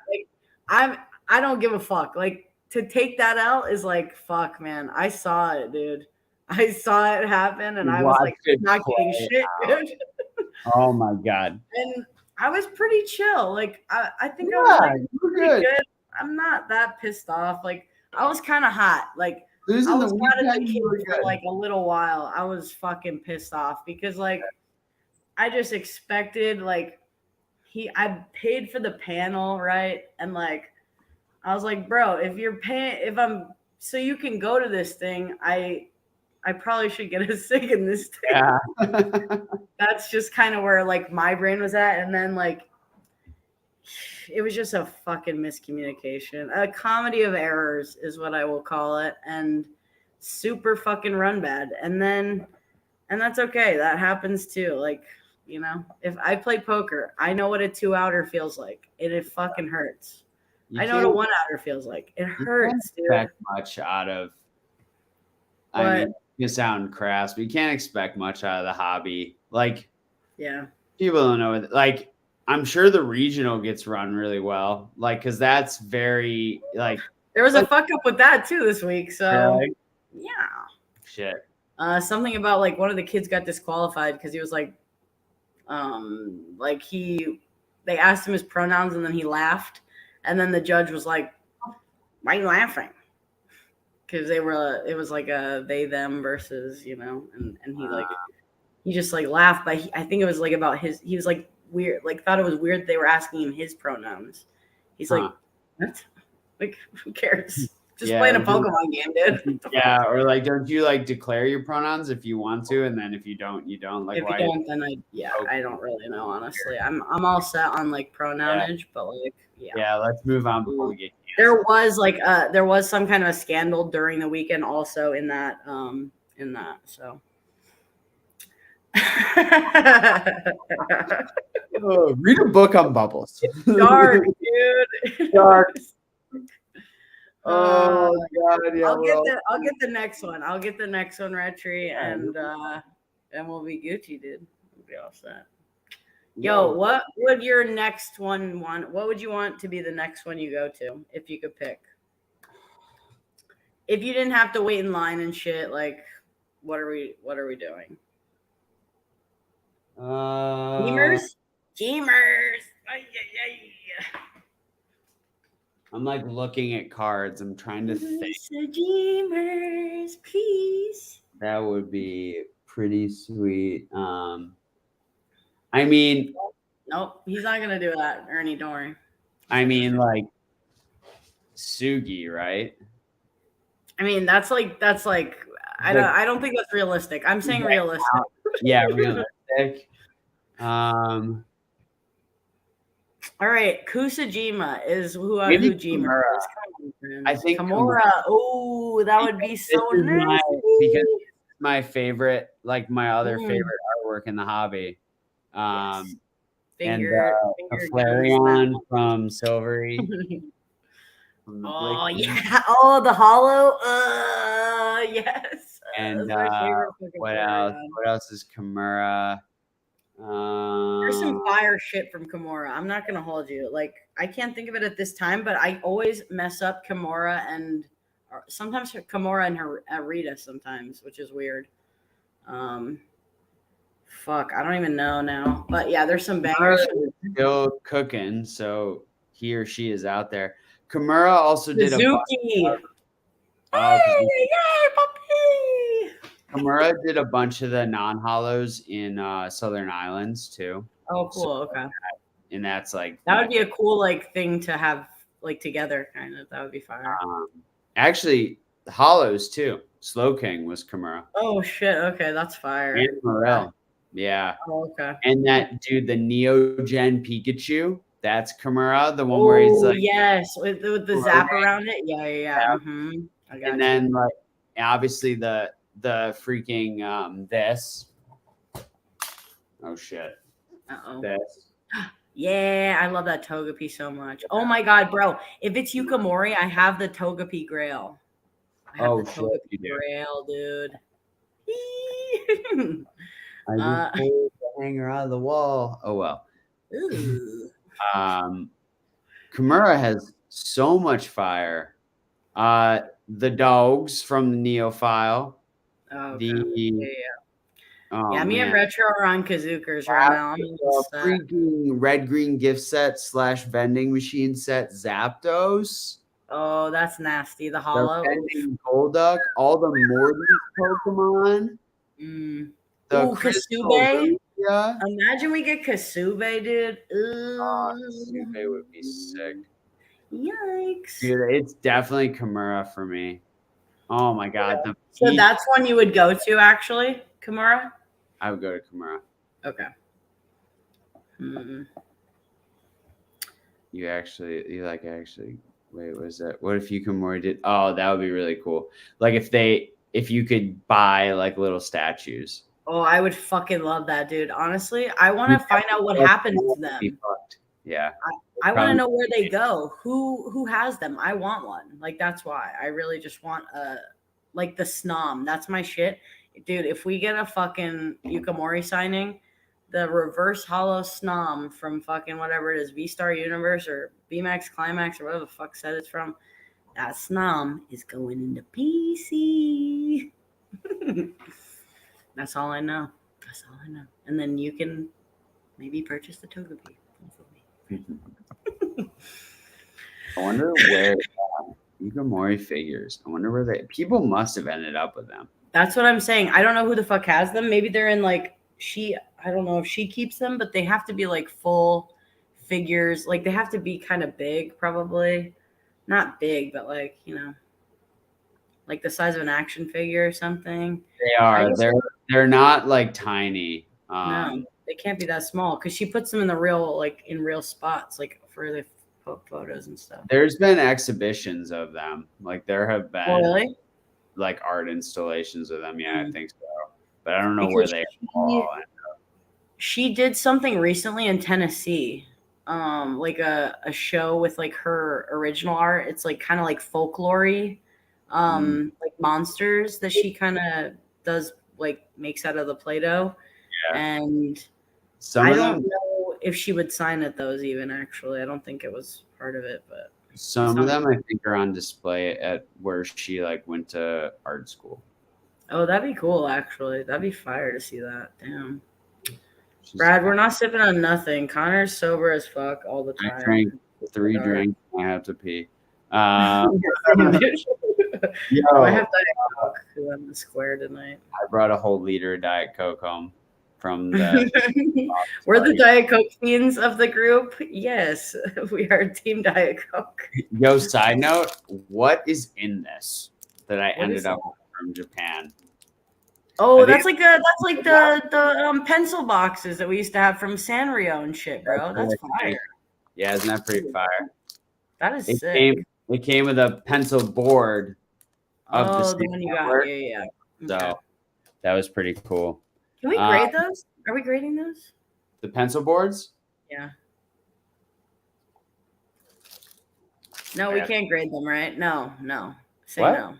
Like, I don't give a fuck. Like, to take that L is like, fuck, man. I saw it, dude. I saw it happen, and I was like, not getting shit, dude. Oh my god! And I was pretty chill. Like, I think I was like pretty good. I'm not that pissed off. Like, I was kind of hot. Like, I was out of the kid for like a little while. I was fucking pissed off because like I just expected like I paid for the panel, right? And like I was like, bro, if I'm so you can go to this thing, I probably should get a SIG in this thing. Yeah. That's just kind of where like my brain was at. And then like it was just a fucking miscommunication. A comedy of errors is what I will call it. And super fucking run bad. And that's okay. That happens too. Like, if I play poker, I know what a 2-outer feels like. It fucking hurts. I know what a 1-outer feels like. It hurts, dude. That much out of I mean, you sound crass, but you can't expect much out of the hobby. Like, yeah, people don't know. Like, I'm sure the regional gets run really well. Like, because that's very like. There was a fuck up with that too this week. So Really? yeah. Shit. Something about like one of the kids got disqualified because he was like they asked him his pronouns and then he laughed, and then the judge was like, "Why are you laughing?" Because it was like a they them versus and he just like laughed, but I think it was like about he was like weird, like thought it was weird they were asking him his pronouns. He's like, what? Like, who cares? Just playing a Pokemon game, dude. Yeah, or like, don't you like declare your pronouns if you want to, and then if you don't, you don't. Like, if why? You don't, then I don't really know, honestly. I'm all set on like pronounage, but like yeah. Let's move on before we get. There was some kind of a scandal during the weekend also in that so. Read a book on bubbles. It's dark, dude. Dark. Oh God! Yeah, I'll get the next one. I'll get the next one, Retri, and we'll be Gucci, dude. We'll be all set. Yo, what would your next one want? What would you want to be the next one you go to if you could pick? If you didn't have to wait in line and shit, like, what are we doing? Gamers. I'm like looking at cards. I'm trying to think. Gamers, please. That would be pretty sweet. I mean, nope, he's not gonna do that, Ernie. Don't worry. I mean, like Sugi, right? I mean, that's like I don't think that's realistic. I'm saying realistic. Yeah, realistic. All right, Kusajima is who Jima is. I think Kimura. Oh, that would be so nice. Because it's my favorite, like my other favorite artwork in the hobby. Yes. And Flareon from Silvery. Oh yeah! Oh, the hollow. Yes. And what else? What else is Kimura? There's some fire shit from Kimura. I'm not gonna hold you. Like, I can't think of it at this time, but I always mess up Kimura and sometimes Kimura and Arita sometimes, which is weird. Fuck, I don't even know now. But yeah, there's some bangers. Still cooking, so he or she is out there. Kimura also did Suzuki. Hey, puppy! Kimura did a bunch of the non-hollows in Southern Islands too. Oh, cool. So, okay. And that's like that would be a cool like thing to have like together, kind of. That would be fire. Actually, the hollows too. Slow King was Kimura. Oh shit! Okay, that's fire. And Morel. Yeah. Oh, okay. And that dude, the Neogen Pikachu, that's Kimura, the one where he's like, yes, with the zap around it. Yeah. Mm-hmm. I got and then like obviously the freaking this. Oh shit. Uh-oh. This. Yeah, I love that Togepi so much. Oh my god, bro! If it's Yukimori, I have the Togepi Grail. I have the Togepi Grail, dude. I just pulled the hanger out of the wall. Oh well. Kimura has so much fire. The dogs from the Neofile. Oh, okay. Me and Retro are on Kazookers right now. Freaking red green gift set / vending machine set Zapdos. Oh, that's nasty. The hollow. The Golduck. All the Morbius Pokemon. Kasube. Yeah. Imagine we get Kasube, dude. Kasube would be sick. Yikes. Dude, it's definitely Kimura for me. Oh my god. So that's one you would go to, actually, Kimura? I would go to Kimura. Okay. Wait, was that? What if Yukimori did? Oh, that would be really cool. Like if you could buy like little statues. Oh, I would fucking love that, dude. Honestly, I want to find out what happens to them. Yeah. I want to know where they go. Who has them? I want one. Like, that's why. I really just want like the Snom. That's my shit. Dude, if we get a fucking Yukimori signing, the reverse hollow Snom from fucking whatever it is, V-Star Universe or VMAX Climax or whatever the fuck set it's from, that Snom is going into PC. That's all I know. That's all I know. And then you can maybe purchase the Togepi. I wonder where Yukimori figures. I wonder where people must have ended up with them. That's what I'm saying. I don't know who the fuck has them. Maybe they're in like I don't know if she keeps them, but they have to be like full figures. Like they have to be kind of big, probably. Not big, but like, like the size of an action figure or something. They are. They're not like tiny. No, they can't be that small because she puts them in the real spots, like for the photos and stuff. There's been exhibitions of them. Like there have been really? Like art installations of them. Yeah, I think so. But I don't know where they all end up. She did something recently in Tennessee. Like a show with like her original art. It's like kind of like folklore-y, like monsters that she kind of does, like makes out of the Play-Doh. Yeah. And I don't know if she would sign at those even, actually. I don't think it was part of it, but some of them I think are on display at where she like went to art school. Oh, that'd be cool, actually. That'd be fire to see that. Damn. Brad, we're not sipping on nothing. Connor's sober as fuck all the time. I drank 3 drinks. I have to pee. Yo, I have Diet Coke because I'm the square tonight. I brought a whole liter of Diet Coke home from the. We're the Diet Coke fiends of the group. Yes, we are Team Diet Coke. Yo, side note, what is in this that I ended up with from Japan? Oh, that's like the pencil boxes that we used to have from Sanrio and shit, bro. That's fire. Yeah, isn't that pretty fire? That is sick. It came with a pencil board of the one you got. Yeah. Okay. So that was pretty cool. Can we grade those? Are we grading those? The pencil boards? Yeah. No, we can't grade them, right? No. Say no.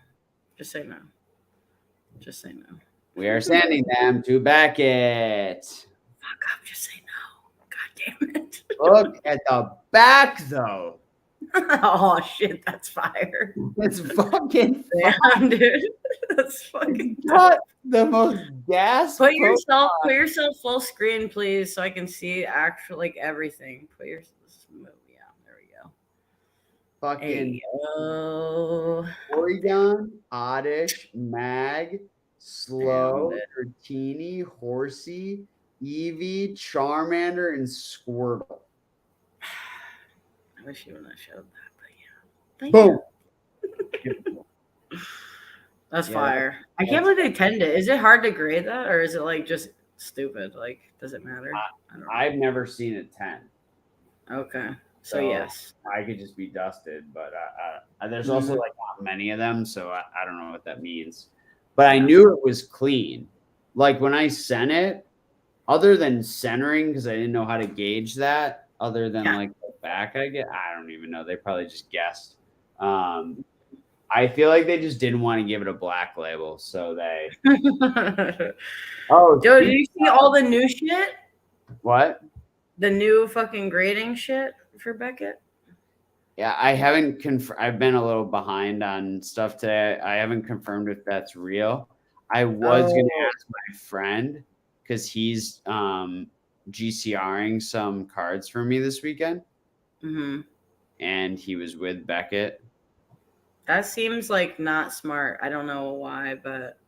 Just say no. Just say no. We are sending them to Beckett. Fuck up, just say no. God damn it. Look at the back, though. Oh, shit, that's fire. It's fucking damn, dude. That's fucking not the most gas. Put yourself full screen, please, so I can see actually like everything. Put your yeah, there we go. Fucking Oregon, Oddish, Mag, Slow, Dratini, Horsey, Eevee, Charmander, and Squirtle. I wish you wouldn't have showed that, but yeah. Boom. That's fire. I can't believe they tend it. Is it hard to grade that, or is it like just stupid? Like, does it matter? I don't know. I've never seen a 10. Okay. So yes, I could just be dusted, but there's also like not many of them, so I don't know what that means. But I knew it was clean. Like when I sent it, other than centering, because I didn't know how to gauge that, other than like the back, I don't even know. They probably just guessed. I feel like they just didn't want to give it a black label, so they. Oh, dude, did you see all the new shit? What? The new fucking grading shit for Beckett? Yeah, I haven't I've been a little behind on stuff today. I haven't confirmed if that's real. I was going to ask my friend because he's GCRing some cards for me this weekend. Mm-hmm. And he was with Beckett. That seems like not smart. I don't know why, but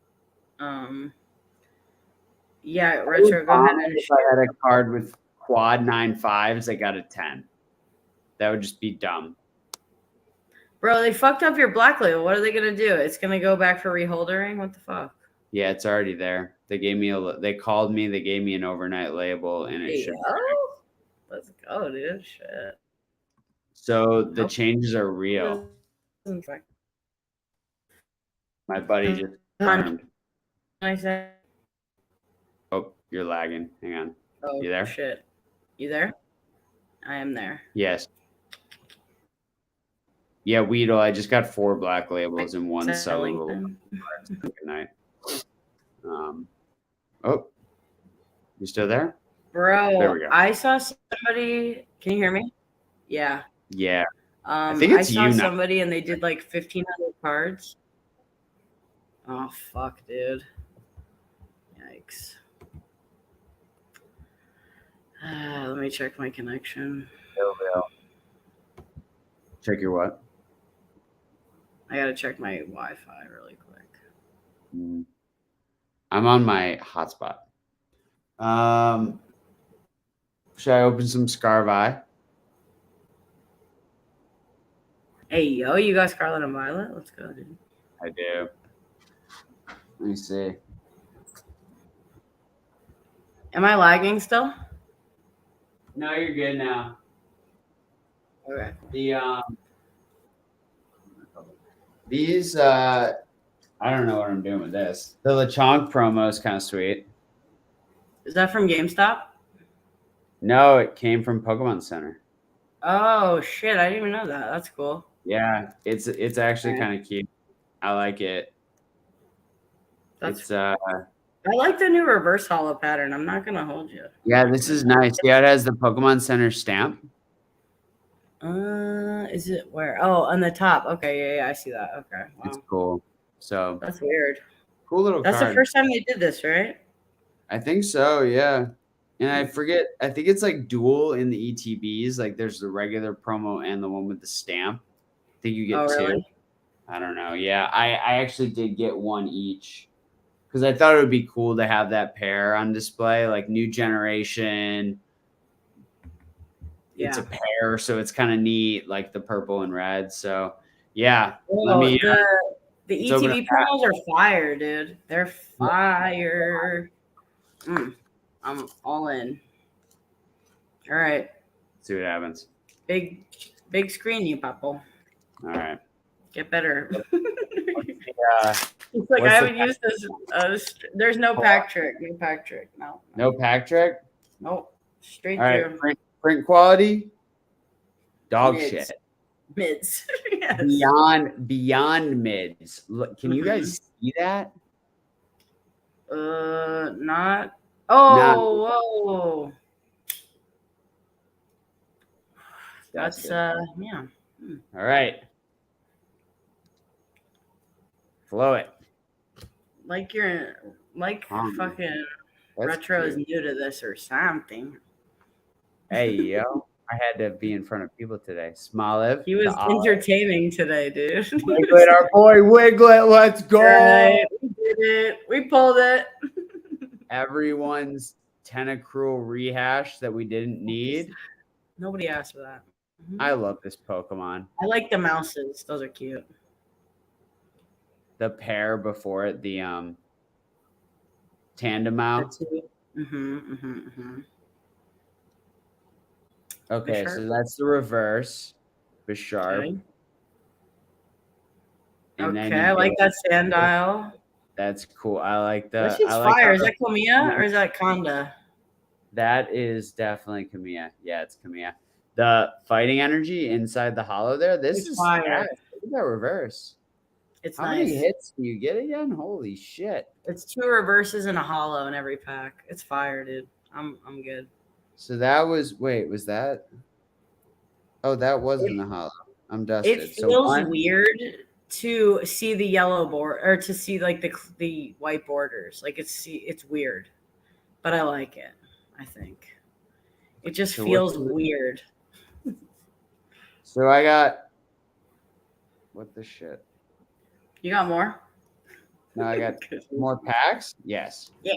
yeah, Retro, go ahead and if I had a card with quad 9/5s, I got a 10. That would just be dumb. Bro, they fucked up your black label. What are they gonna do? It's gonna go back for reholdering? What the fuck? Yeah, it's already there. They gave me they called me, they gave me an overnight label, and it should. Let's go, dude. Shit. So the changes are real. My buddy just confirmed. I said. Oh, you're lagging. Hang on. Oh, you there? Shit. You there? I am there. Yes. Yeah, Weedle. I just got 4 black labels and 1 Selling solo. them. Good night. Oh, you still there? Bro, There we go. I saw somebody. Can you hear me? Yeah. Yeah. I think I it's saw you now. somebody and they did like 1,500 cards. Oh, fuck, dude. Yikes. Let me check my connection. Check your what? I gotta check my Wi-Fi really quick. I'm on my hotspot. Should I open some Scarvi? Hey, yo, you got Scarlet and Violet? Let's go, dude. I do. Let me see. Am I lagging still? No, you're good now. Okay. These I don't know what I'm doing with this. The Lechonk promo is kind of sweet. Is that from GameStop? No, it came from Pokemon Center. Oh shit! I didn't even know that. That's cool. Yeah, it's actually kind of cute. I like it. That's. I like the new reverse holo pattern. I'm not gonna hold you. Yeah, this is nice. Yeah, it has the Pokemon Center stamp. Is it where? Oh, on the top. Okay, yeah, I see that. Okay, wow. It's cool. So That's weird. Cool little That's card. the first time they did this, right? I think so, yeah. And I forget, I think it's like dual in the ETBs. Like there's the regular promo and the one with the stamp. I think you get 2. Really? I don't know. Yeah, I actually did get 1 each because I thought it would be cool to have that pair on display, like new generation. Yeah. It's a pair, so it's kind of neat, like the purple and red. So yeah, Whoa, the ETB promos are fire, dude. They're fire. I'm all in. All right. See what happens. Big screen, you papo. All right. Get better. It's like I haven't used this. There's no pack trick. No pack trick. No. No pack trick? Nope. Straight all through. Right. Print quality? Dog shit. Mids. Yes. Beyond mids. Look, can you guys see that? Not. Oh, whoa. That's yeah. All right. Flow it. Like fucking Retro is new to this or something. Hey, yo. I had to be in front of people today. Smoliv. He was entertaining today, dude. Wiglet, our boy Wiglet. Let's go. Right. We did it. We pulled it. Everyone's Tentacruel rehash that we didn't need. Nobody asked for that. I love this Pokemon. I like the mouses. Those are cute. The pair before it, the tandem mount. Okay, so that's the reverse. Bisharp. Okay, I like that Sandile. That's cool. I like the. That's just fire. Is that Kamiya or is that Conda? That is definitely Kamiya. Yeah, it's Kamiya. The fighting energy inside the hollow there. This is fire. Look at that reverse. It's How many hits do you get again? Holy shit! It's 2 reverses and a hollow in every pack. It's fire, dude. I'm good. So that was was that? Oh, that wasn't the hollow. I'm dusted. It feels weird to see the yellow board or to see like the white borders. Like it's weird, but I like it. I think it just feels weird. So I got what the shit. You got more? No, I got more packs. Yes. Yeah.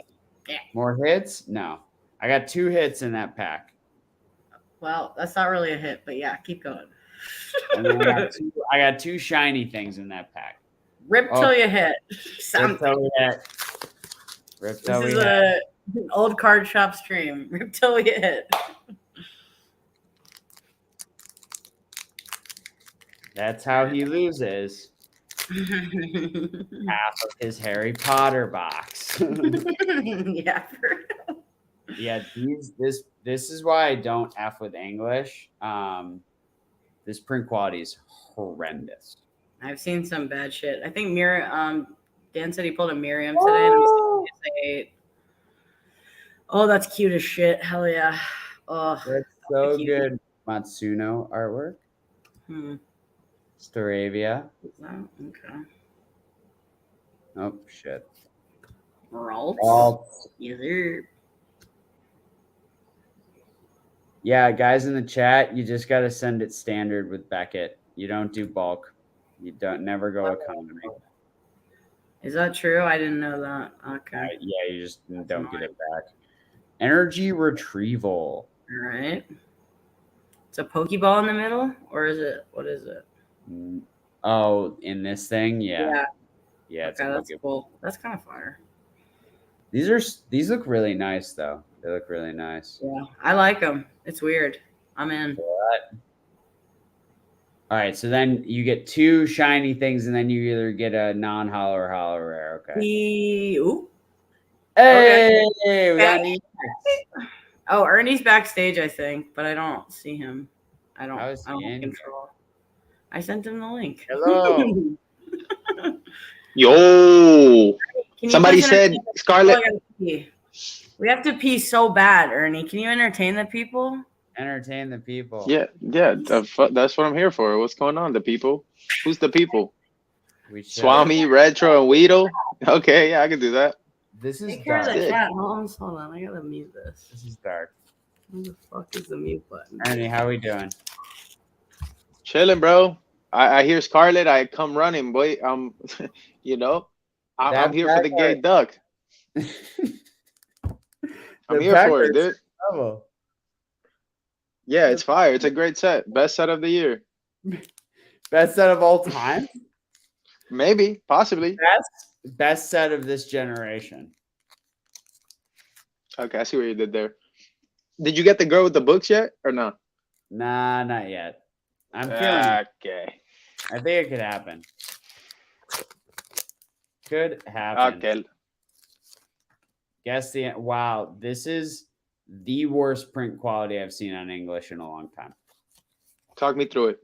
More hits? No. I got 2 hits in that pack. Well, that's not really a hit, but yeah, keep going. And then I got 2 shiny things in that pack. Rip till you hit. Rip till we hit. This is an old card shop stream. Rip till you hit. That's how he loses. Half of his Harry Potter box. Yeah. Yeah, this is why I don't F with English. This print quality is horrendous. I've seen some bad shit. I think Dan said he pulled a Miriam today, and I'm saying oh, that's cute as shit. Hell yeah. Oh, That's so good. Matsuno artwork. Staravia. Okay. Oh, shit. Ralts. Yeah, guys in the chat, you just got to send it standard with Beckett. You don't do bulk. You don't never go economy. Is that true? I didn't know that. Okay. Yeah, you just don't get it back. Energy retrieval. All right. It's a Pokeball in the middle, or is it? What is it? Oh, in this thing, yeah. It's okay, that's cool. That's kind of fire. These look really nice, though. They look really nice. Yeah, I like them. It's weird. I'm in. What? All right, so then you get 2 shiny things, and then you either get a non-hollow or hollow rare. Okay. Ooh. Hey, okay. We got Neat. Oh, Ernie's backstage, I think, but I don't see him. I don't control. I sent him the link. Hello. Yo. Somebody said Scarlet. We have to pee so bad, Ernie. Can you entertain the people? Entertain the people. Yeah. That's what I'm here for. What's going on, the people? Who's the people? Swami, Retro, and Weedle? Okay, yeah, I can do that. This is Take care of the cat, Holmes. Hold on, I gotta mute this. This is dark. Where the fuck is the mute button? Ernie, how we doing? Chilling, bro. I hear Scarlet. I come running, boy. I'm here for the gay duck. I'm here for it, dude. Level. Yeah, it's fire. It's a great set. Best set of the year. Best set of all time? Maybe, possibly. Best set of this generation. Okay, I see what you did there. Did you get the girl with the books yet, or not? Nah, not yet. I'm feeling okay. I think it could happen. Could happen. Okay. Guess the wow. This is the worst print quality I've seen on English in a long time. Talk me through it.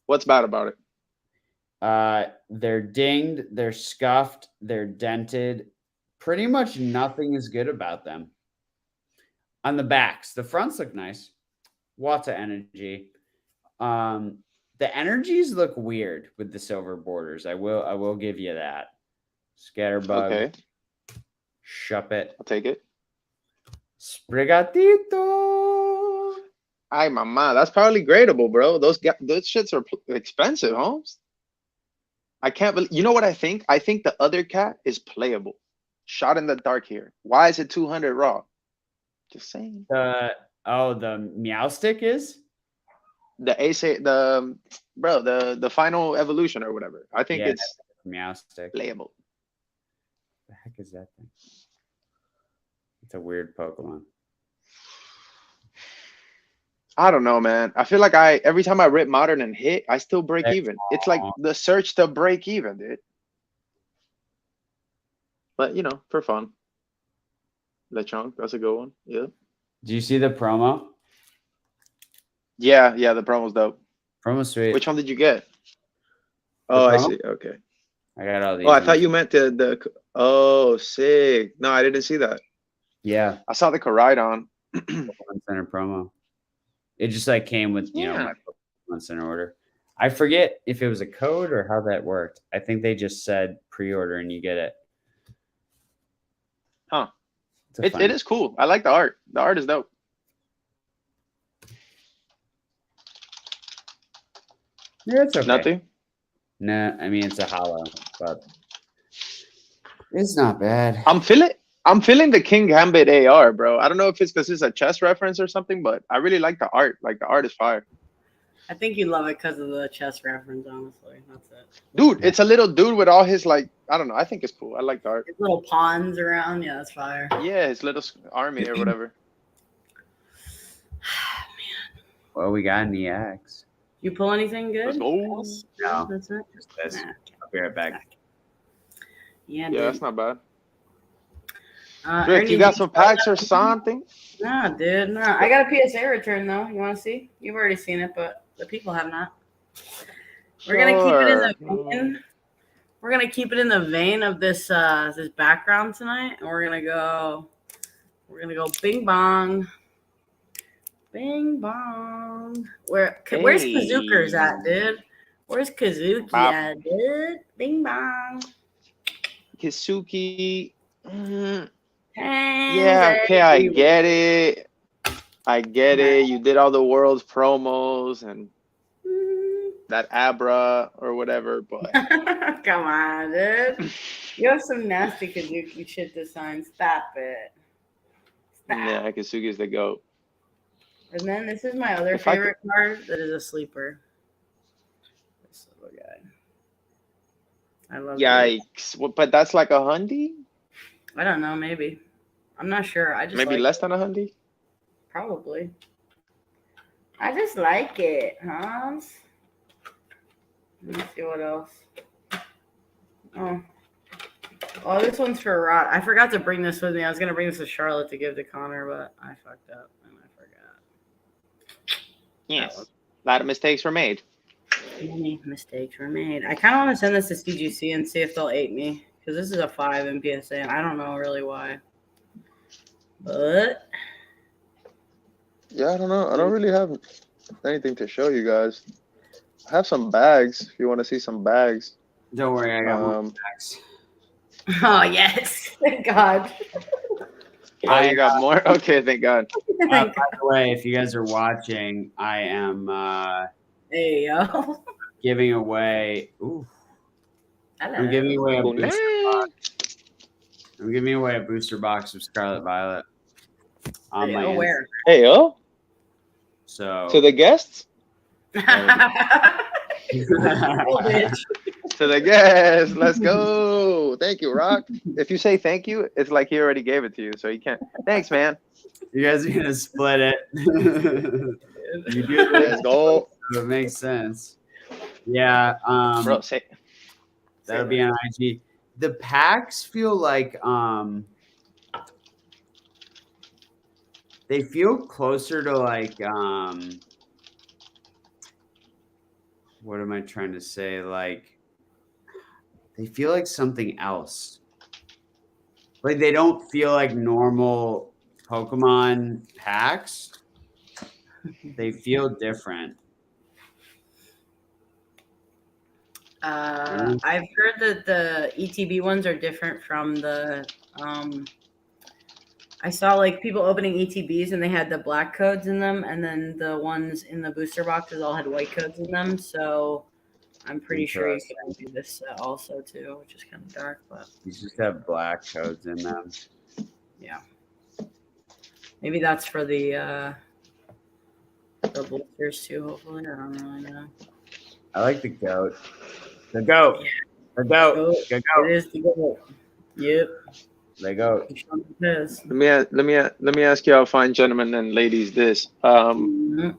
What's bad about it? They're dinged, they're scuffed, they're dented. Pretty much nothing is good about them. On the backs, the fronts look nice. Lots of energy. The energies look weird with the silver borders. I will give you that. Scatterbug. Okay. Shuppet. I'll take it. Sprigatito. Ay, mama. That's probably gradable, bro. Those shits are expensive, Holmes. I can't believe. You know what I think? I think the other cat is playable. Shot in the dark here. Why is it 200 raw? Just saying. The meow stick is? The the final evolution or whatever. I think it's meow stick. playable. What the heck is that thing? It's a weird Pokemon. I don't know, man. I feel like every time I rip modern and hit, I still break even. It's like the search to break even, dude. But for fun. Lechonk, that's a good one. Yeah. Do you see the promo? Yeah, the promo's dope. Promo sweet. Which one did you get? Oh, I see. Okay. I got all these. Oh, I thought you meant the oh, sick. No, I didn't see that. Yeah. I saw the Koraidon. Center promo. It just came with my Pokemon Center order. I forget if it was a code or how that worked. I think they just said pre-order and you get it. Huh. It is cool. I like the art. The art is dope. Yeah, it's okay. Nothing? No, I mean it's a hollow, but it's not bad. I'm feeling the King Gambit AR, bro. I don't know if it's because it's a chess reference or something, but I really like the art. Like the art is fire. I think you love it because of the chess reference, honestly. That's it. Dude, it's a little dude with all his I don't know. I think it's cool. I like the art. His little pawns around. Yeah, that's fire. Yeah, his little army or whatever. Man. Well, we got an EX. You pull anything good? No. That's it. Just this. Nah, I'll be right back. Yeah, that's not bad. Rick, Ernie, you got some packs or something? Nah, dude. Nah. I got a PSA return, though. You want to see? You've already seen it, but The people have not. We're gonna keep it in the vein. We're gonna keep it in the vein of this this background tonight, and we're gonna go bing bong, bing bong. Where's Kazookers at, dude? Where's Kazuki at, dude? Bing bong. Kisuki. Yeah, Hey, okay, I get it. I get it. You did all the world's promos and that Abra or whatever, but come on, dude. You have some nasty Kazuki shit to sign. Stop it. Stop. yeah, Kisugi is the GOAT. And then this is my other favorite card that is a sleeper. This little guy. I love it. Yikes. But that's like a hundy? I don't know, maybe. I'm not sure. I just maybe less than a hundy? Probably. I just like it, Hans. Let me see what else. Oh, this one's for Rod. I forgot to bring this with me. I was gonna bring this to Charlotte to give to Connor, but I fucked up and I forgot. Yes. A lot of mistakes were made. Many mistakes were made. I kind of want to send this to CGC and see if they'll 8 me, because this is a 5 in PSA, and I don't know really why. But Yeah, I don't know. I don't really have anything to show you guys. I have some bags if you want to see some bags. Don't worry, I got more bags. oh yes, thank God. Oh, you got more? Okay, thank God. By the way, if you guys are watching, I am Hey yo. giving away. Ooh, I'm giving away a booster box. I'm giving away a booster box of Scarlet Violet on my where? Hey yo. So To the guests? Bitch. To the guests. Let's go. Thank you, Rock. If you say thank you, it's like he already gave it to you, so you can't. Thanks, man. You guys are gonna split it. You do this, Let's go. so it makes sense. Yeah, Bro, say that'll be on IG. The packs feel like they feel closer to like what am I trying to say? Like they feel like something else. Like they don't feel like normal Pokemon packs. They feel different. I've heard that the ETB ones are different from the I saw like people opening ETBs and they had the black codes in them, and then the ones in the booster boxes all had white codes in them. So I'm pretty sure you can do this also too, which is kind of dark, but These just have black codes in them. yeah. Maybe that's for the boosters too, hopefully. I don't really know. I like the goat. The goat. Yeah. The goat. The It goat. is the goat. Yep. The goat. let me ask y'all fine gentlemen and ladies this. Mhm.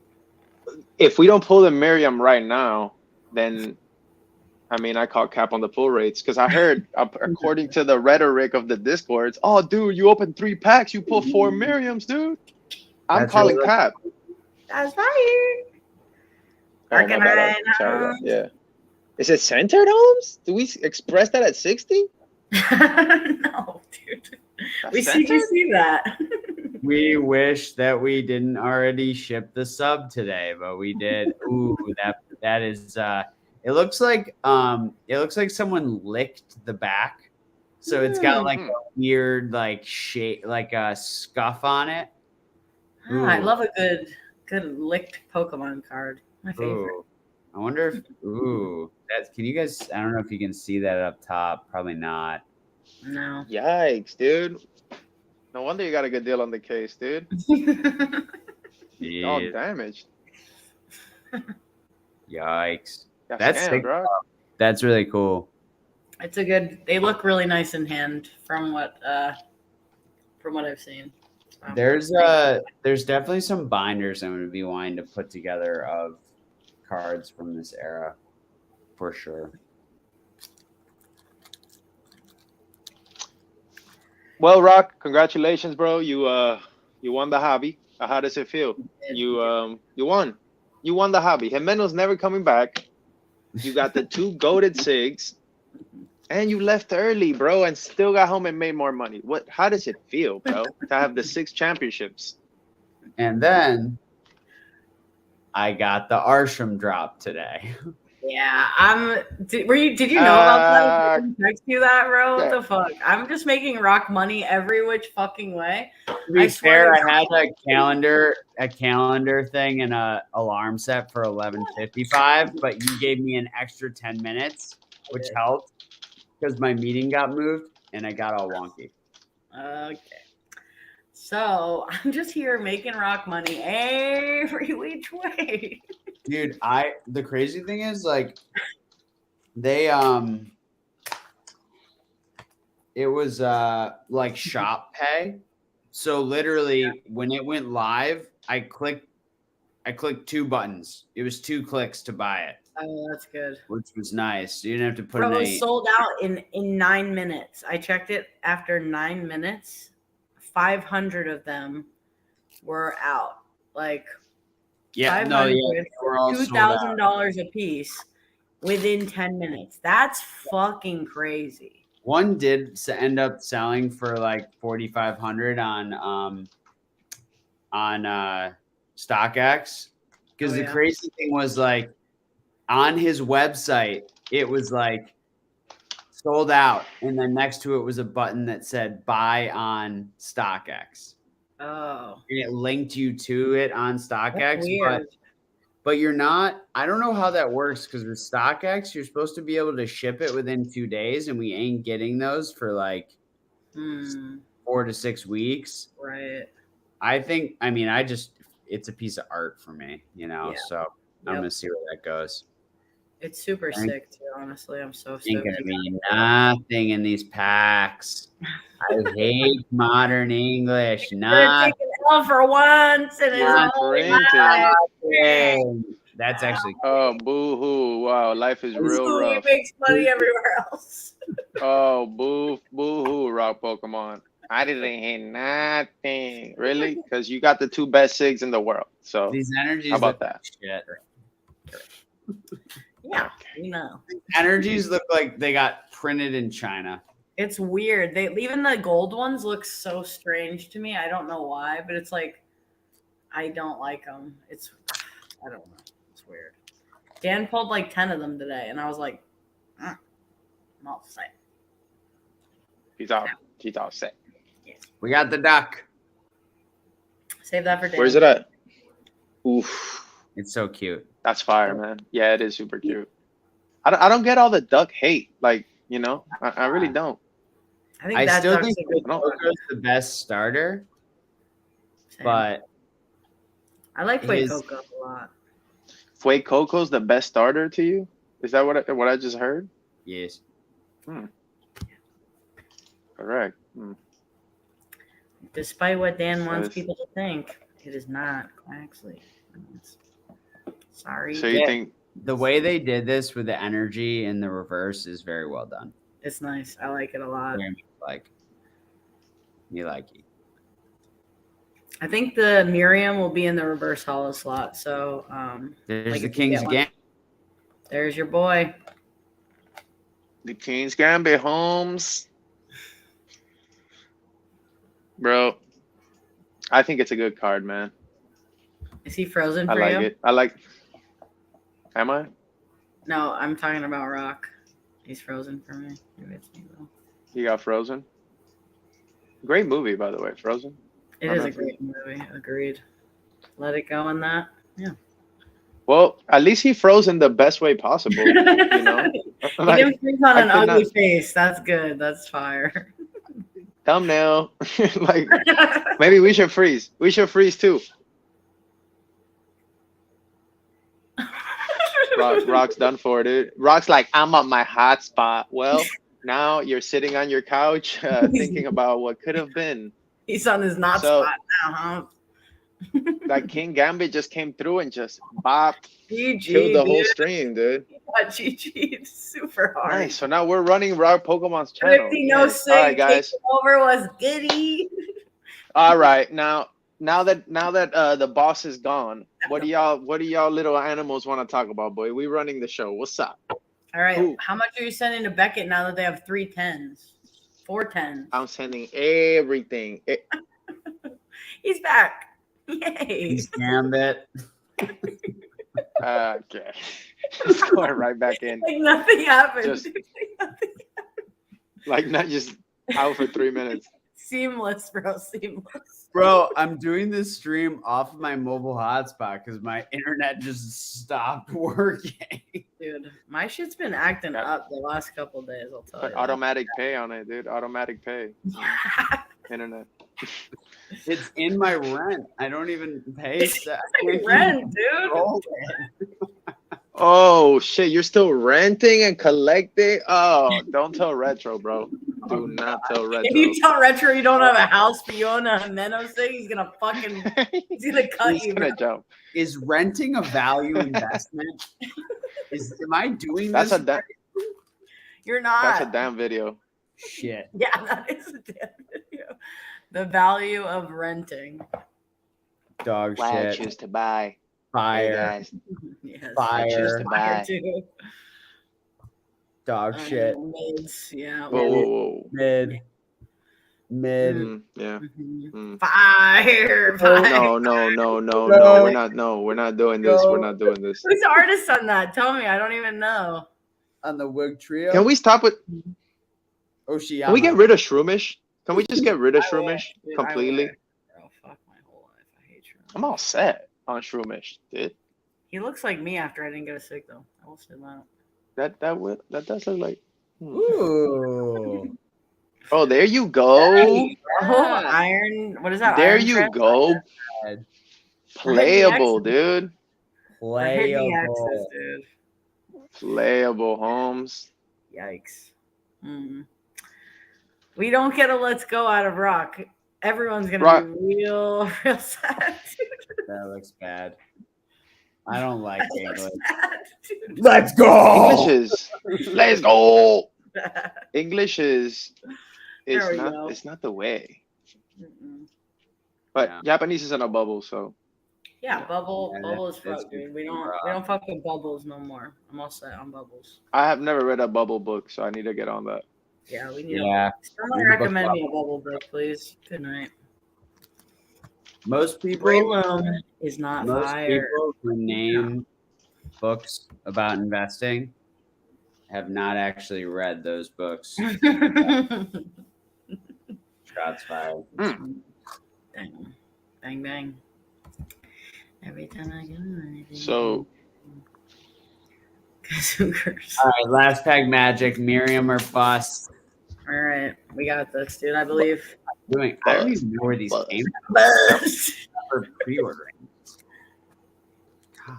If we don't pull the Miriam right now, then I mean I call cap on the pull rates, because I heard according to the rhetoric of the discords, oh dude, you open 3 packs, you pull 4 Miriams, dude. I'm That's calling really cap. That's fine. Oh, my bad. Sorry, yeah. Is it centered, Holmes? Do we express that at 60? No, dude. We see you see that. We wish that we didn't already ship the sub today, but we did. Ooh, that is it looks like someone licked the back. So it's got like a weird like shape, like a scuff on it. Oh, I love a good licked Pokemon card. My favorite. Ooh. I wonder if can you guys, I don't know if you can see that up top. Probably not. No. Yikes, dude. No wonder you got a good deal on the case, dude. All damaged. Yikes. Got That's scammed, sick. bro. That's really cool. It's a good. They look really nice in hand from what I've seen. So, There's definitely some binders I'm going to be wanting to put together of cards from this era, for sure. Well, Rock, congratulations, bro. You won the hobby. How does it feel? You won. You won the hobby. Himeno's never coming back. You got the 2 goated SIGs. And you left early, bro, and still got home and made more money. What? How does it feel, bro, to have the 6 championships? And then I got the Arsham drop today. Yeah, did you know about that? Did I text you that, bro? What Yeah. the fuck? I'm just making rock money every which fucking way. To be I swear fair, to I had a calendar thing and a alarm set for 11:55, but you gave me an extra 10 minutes, which helped because my meeting got moved and I got all wonky. Okay. So I'm just here making rock money every which way. Dude, the crazy thing is like they it was like shop pay. So literally when it went live, I clicked 2 buttons. It was 2 clicks to buy it. Oh, that's good. Which was nice. You didn't have to put Bro, it in was sold out in 9 minutes. I checked it after 9 minutes. 500 of them were out. Like yeah, no, yeah, we're all sold out. $2,000 a piece within 10 minutes. That's fucking crazy. One did end up selling for like 4,500 on StockX because the crazy thing was like on his website it was like sold out, and then next to it was a button that said buy on StockX. Oh, and it linked you to it on StockX, but you're not. I don't know how that works because with StockX, you're supposed to be able to ship it within 2 days, and we ain't getting those for like 4 to 6 weeks. Right. I mean, it's a piece of art for me, you know. So I'm gonna see where that goes. It's super sick too. Honestly, I'm so stoked. Ain't gonna be nothing in these packs. I hate modern English. Nothing. L for once, and it's that's actually. Oh, boo hoo! Wow, life is real rough. He makes money everywhere else. Oh, boo hoo! Rock Pokemon. I didn't hit nothing. Really? Because you got the 2 best SIGs in the world. So these energies. How about that? Shit. Yeah, you know. Energies look like they got printed in China. It's weird. Even the gold ones look so strange to me. I don't know why, but it's like I don't like them. I don't know. It's weird. Dan pulled like 10 of them today, and I was like, I'm all set. He's all set. Yes. We got the duck. Save that for Dan. Where's it at? Oof. It's so cute. That's fire, man. Yeah, it is super cute. I don't get all the duck hate. Like, you know, I really don't. I still think Fuecoco's the best starter. Same. But I like Fuecoco a lot. Fuecoco's the best starter to you? Is that what I just heard? Yes. Correct. Despite what Dan wants people to think, it is not actually. Sorry. So you think the way they did this with the energy in the reverse is very well done? It's nice. I like it a lot. Me like it. I think the Miriam will be in the reverse hollow slot. So there's the King's Gambit. There's your boy. The King's Gambit, Holmes. Bro, I think it's a good card, man. Is he frozen for you? I like it. Am I? No, I'm talking about Rock. He's frozen for me. Maybe it's me though. He got frozen. Great movie, by the way, Frozen. It is a great movie. Agreed. Let it go on that. Yeah. Well, at least he froze in the best way possible. You know? He didn't freeze on an ugly face. That's good. That's fire. Thumbnail. Like, maybe we should freeze. We should freeze too. Rock's done for it, dude. Rock's like, I'm on my hot spot. Well, now you're sitting on your couch thinking about what could have been. He's on his not spot now, huh? That King Gambit just came through and just bopped. GG, killed the whole stream, dude. GG, super hard. Nice. So now we're running Rock Pokemon's channel. Thrifty, no All right, guys. Over was giddy. All right, now now that the boss is gone, what do y'all little animals want to talk about, boy? We running the show. What's up? All right. Ooh. How much are you sending to Beckett now that they have 3 10s? 4 10s. I'm sending everything. He's back. Yay. He's Gambit. Okay. Just going right back in. Like nothing happened. Just- Like not just out for 3 minutes. Seamless, bro. Seamless. Bro, I'm doing this stream off of my mobile hotspot because my internet just stopped working. Dude, my shit's been acting up the last couple days, I'll tell Put you. automatic pay on it, dude. Automatic pay. Internet. It's in my rent. I don't even pay. Rent, dude. Oh shit, you're still renting and collecting? Oh, don't tell Retro, bro. Do not tell Retro. If you tell Retro you don't have a house, but you own a Himeno thing, he's gonna cut He's you. gonna jump. Is renting a value investment? Am I doing That's this? You're not. That's a damn video. Shit. Yeah, that is a damn video. The value of renting. Dog Why I shit. choose to buy. Fire. Hey guys, Yes. I choose Fire. to Fire buy. too. Dog shit. Mids, yeah. Whoa, whoa, whoa. Mid. Yeah. Mhm. Fire. No, we're not. No, we're not doing this. We're not doing this. Who's the artist on that? Tell me. I don't even know. On the Wig Trio. Can we stop with? Oshiyama. Can we get rid of Shroomish? Can we just get rid of Shroomish Dude, completely? Bro, fuck my whole life. I hate Shroomish. I'm all set on Shroomish, dude. He looks like me after I didn't get a sick though. I will say that. That does look like. Ooh. Oh, there you go. Oh, Iron. What is that? There Iron you Trap? go. Bad. Playable, dude. I hate the Playable. access, dude. Playable, Holmes. Yikes. We don't get a let's go out of Rock. Everyone's gonna be real sad. That looks bad. I don't like English. Dude. Let's go. English is. Let's go. English is. There we not. go. It's not the way. Mm-mm. But Yeah. Japanese is in a bubble, so. Yeah, bubble is that's fuck, dude. good. We don't fuck with bubbles no more. I'm all set on bubbles. I have never read a bubble book, so I need to get on that. Yeah, we need. Yeah. Someone Read a book recommend about me a bubble book, please. Good night. Most people. Breloom is not Most fire. people who name books about investing have not actually read those books. Shots fired. Bang, bang, bang. Every time I go, anything. So. Kazookers. All right, last pack magic. Miriam or bust. All right, we got this, dude. I believe. I don't even know where these came from. Buzz. For pre-ordering. God.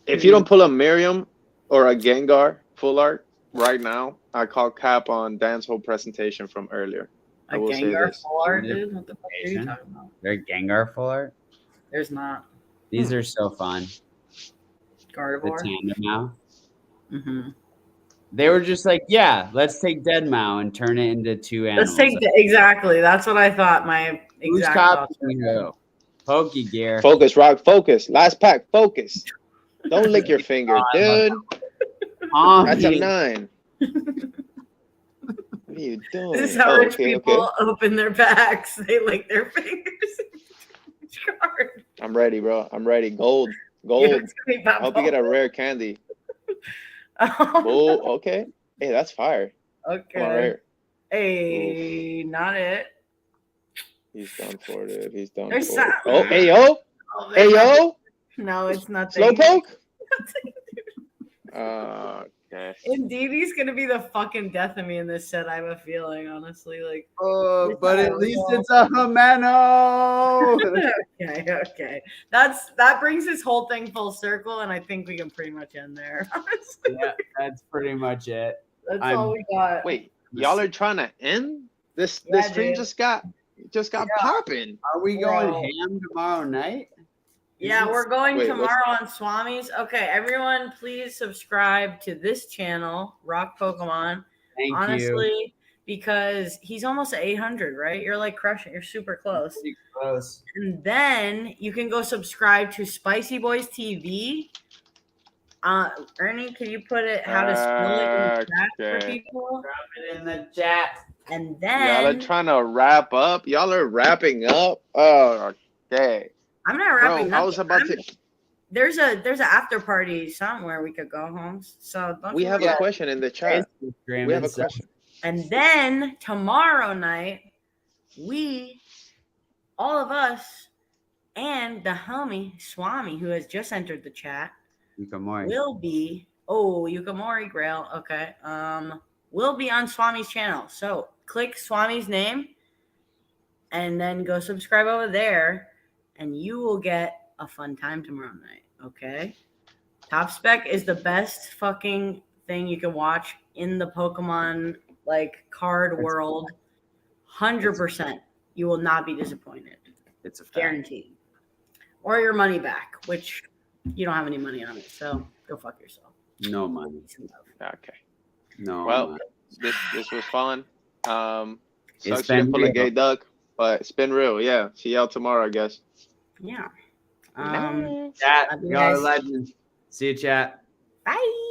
If you don't pull a Miriam or a Gengar full art right now, I call cap on Dan's whole presentation from earlier. I A will say Gengar this. full art, dude. What the fuck are you talking about? They're Gengar full art. There's not These are so fun. The Gardevoir. tandem now. Mm-hmm. They were just like, yeah, let's take Deadmau and turn it into two animals. Let's take exactly. That's what I thought. My Who's exact thoughts copying were. who? Pokegear. Focus, Rock. Focus. Last pack. Focus. Don't lick your finger, dude. That's a 9. What are you doing? This is how rich people open their packs. They lick their fingers. I'm ready, bro. I'm ready. Gold. Yeah, I hope you get a rare candy. Oh, okay. Hey, that's fire. Come on, right Okay. here. Hey, not it. He's done for it, dude. He's done There's for some- it. Oh, hey, yo. Oh, Hey, yo. No, it's nothing. Slowpoke? Okay. Indeed, he's gonna be the fucking death of me in this set. I have a feeling, honestly. Like, Oh, but at least it's a Himeno. okay. That brings this whole thing full circle, and I think we can pretty much end there. Honestly, Yeah, that's pretty much it. that's I'm- all we got. Wait, y'all are trying to end this? Yeah, This stream dude. just got popping. Are we going Bro. ham tomorrow night? Yeah, we're going Wait, tomorrow on Swami's. Okay, everyone, please subscribe to this channel, Rock Pokemon. Thank you. Honestly, because he's almost at 800, right? You're like crushing. You're super close. Pretty close. And then you can go subscribe to Spicy Boys TV. Ernie, can you put it how to spell it in the chat for Okay. people? Drop it in the chat. And Y'all then are trying to wrap up. Y'all are wrapping up. Oh, okay. I'm not wrapping Bro, I up. was about to. There's an after party somewhere we could go home. So don't We you have worry. a question in the chat. Instagram We have a and stuff. question. And then tomorrow night, all of us, and the homie Swami, who has just entered the chat, Yukamori. will be Yukamori Grail. Okay. Will be on Swami's channel. So click Swami's name and then go subscribe over there, and you will get a fun time tomorrow night. Okay. Top Spec is the best fucking thing you can watch in the Pokemon like card world. 100%. You will not be disappointed. It's a fact. Guaranteed. Or your money back, which you don't have any money on it. So go fuck yourself. No money. Okay. No. Well, money. this was fun. Sucks you been didn't pull a real. gay duck, but it's been real. Yeah. See y'all tomorrow, I guess. Yeah. Chat, love you y'all are guys. legends. See you, chat. Bye.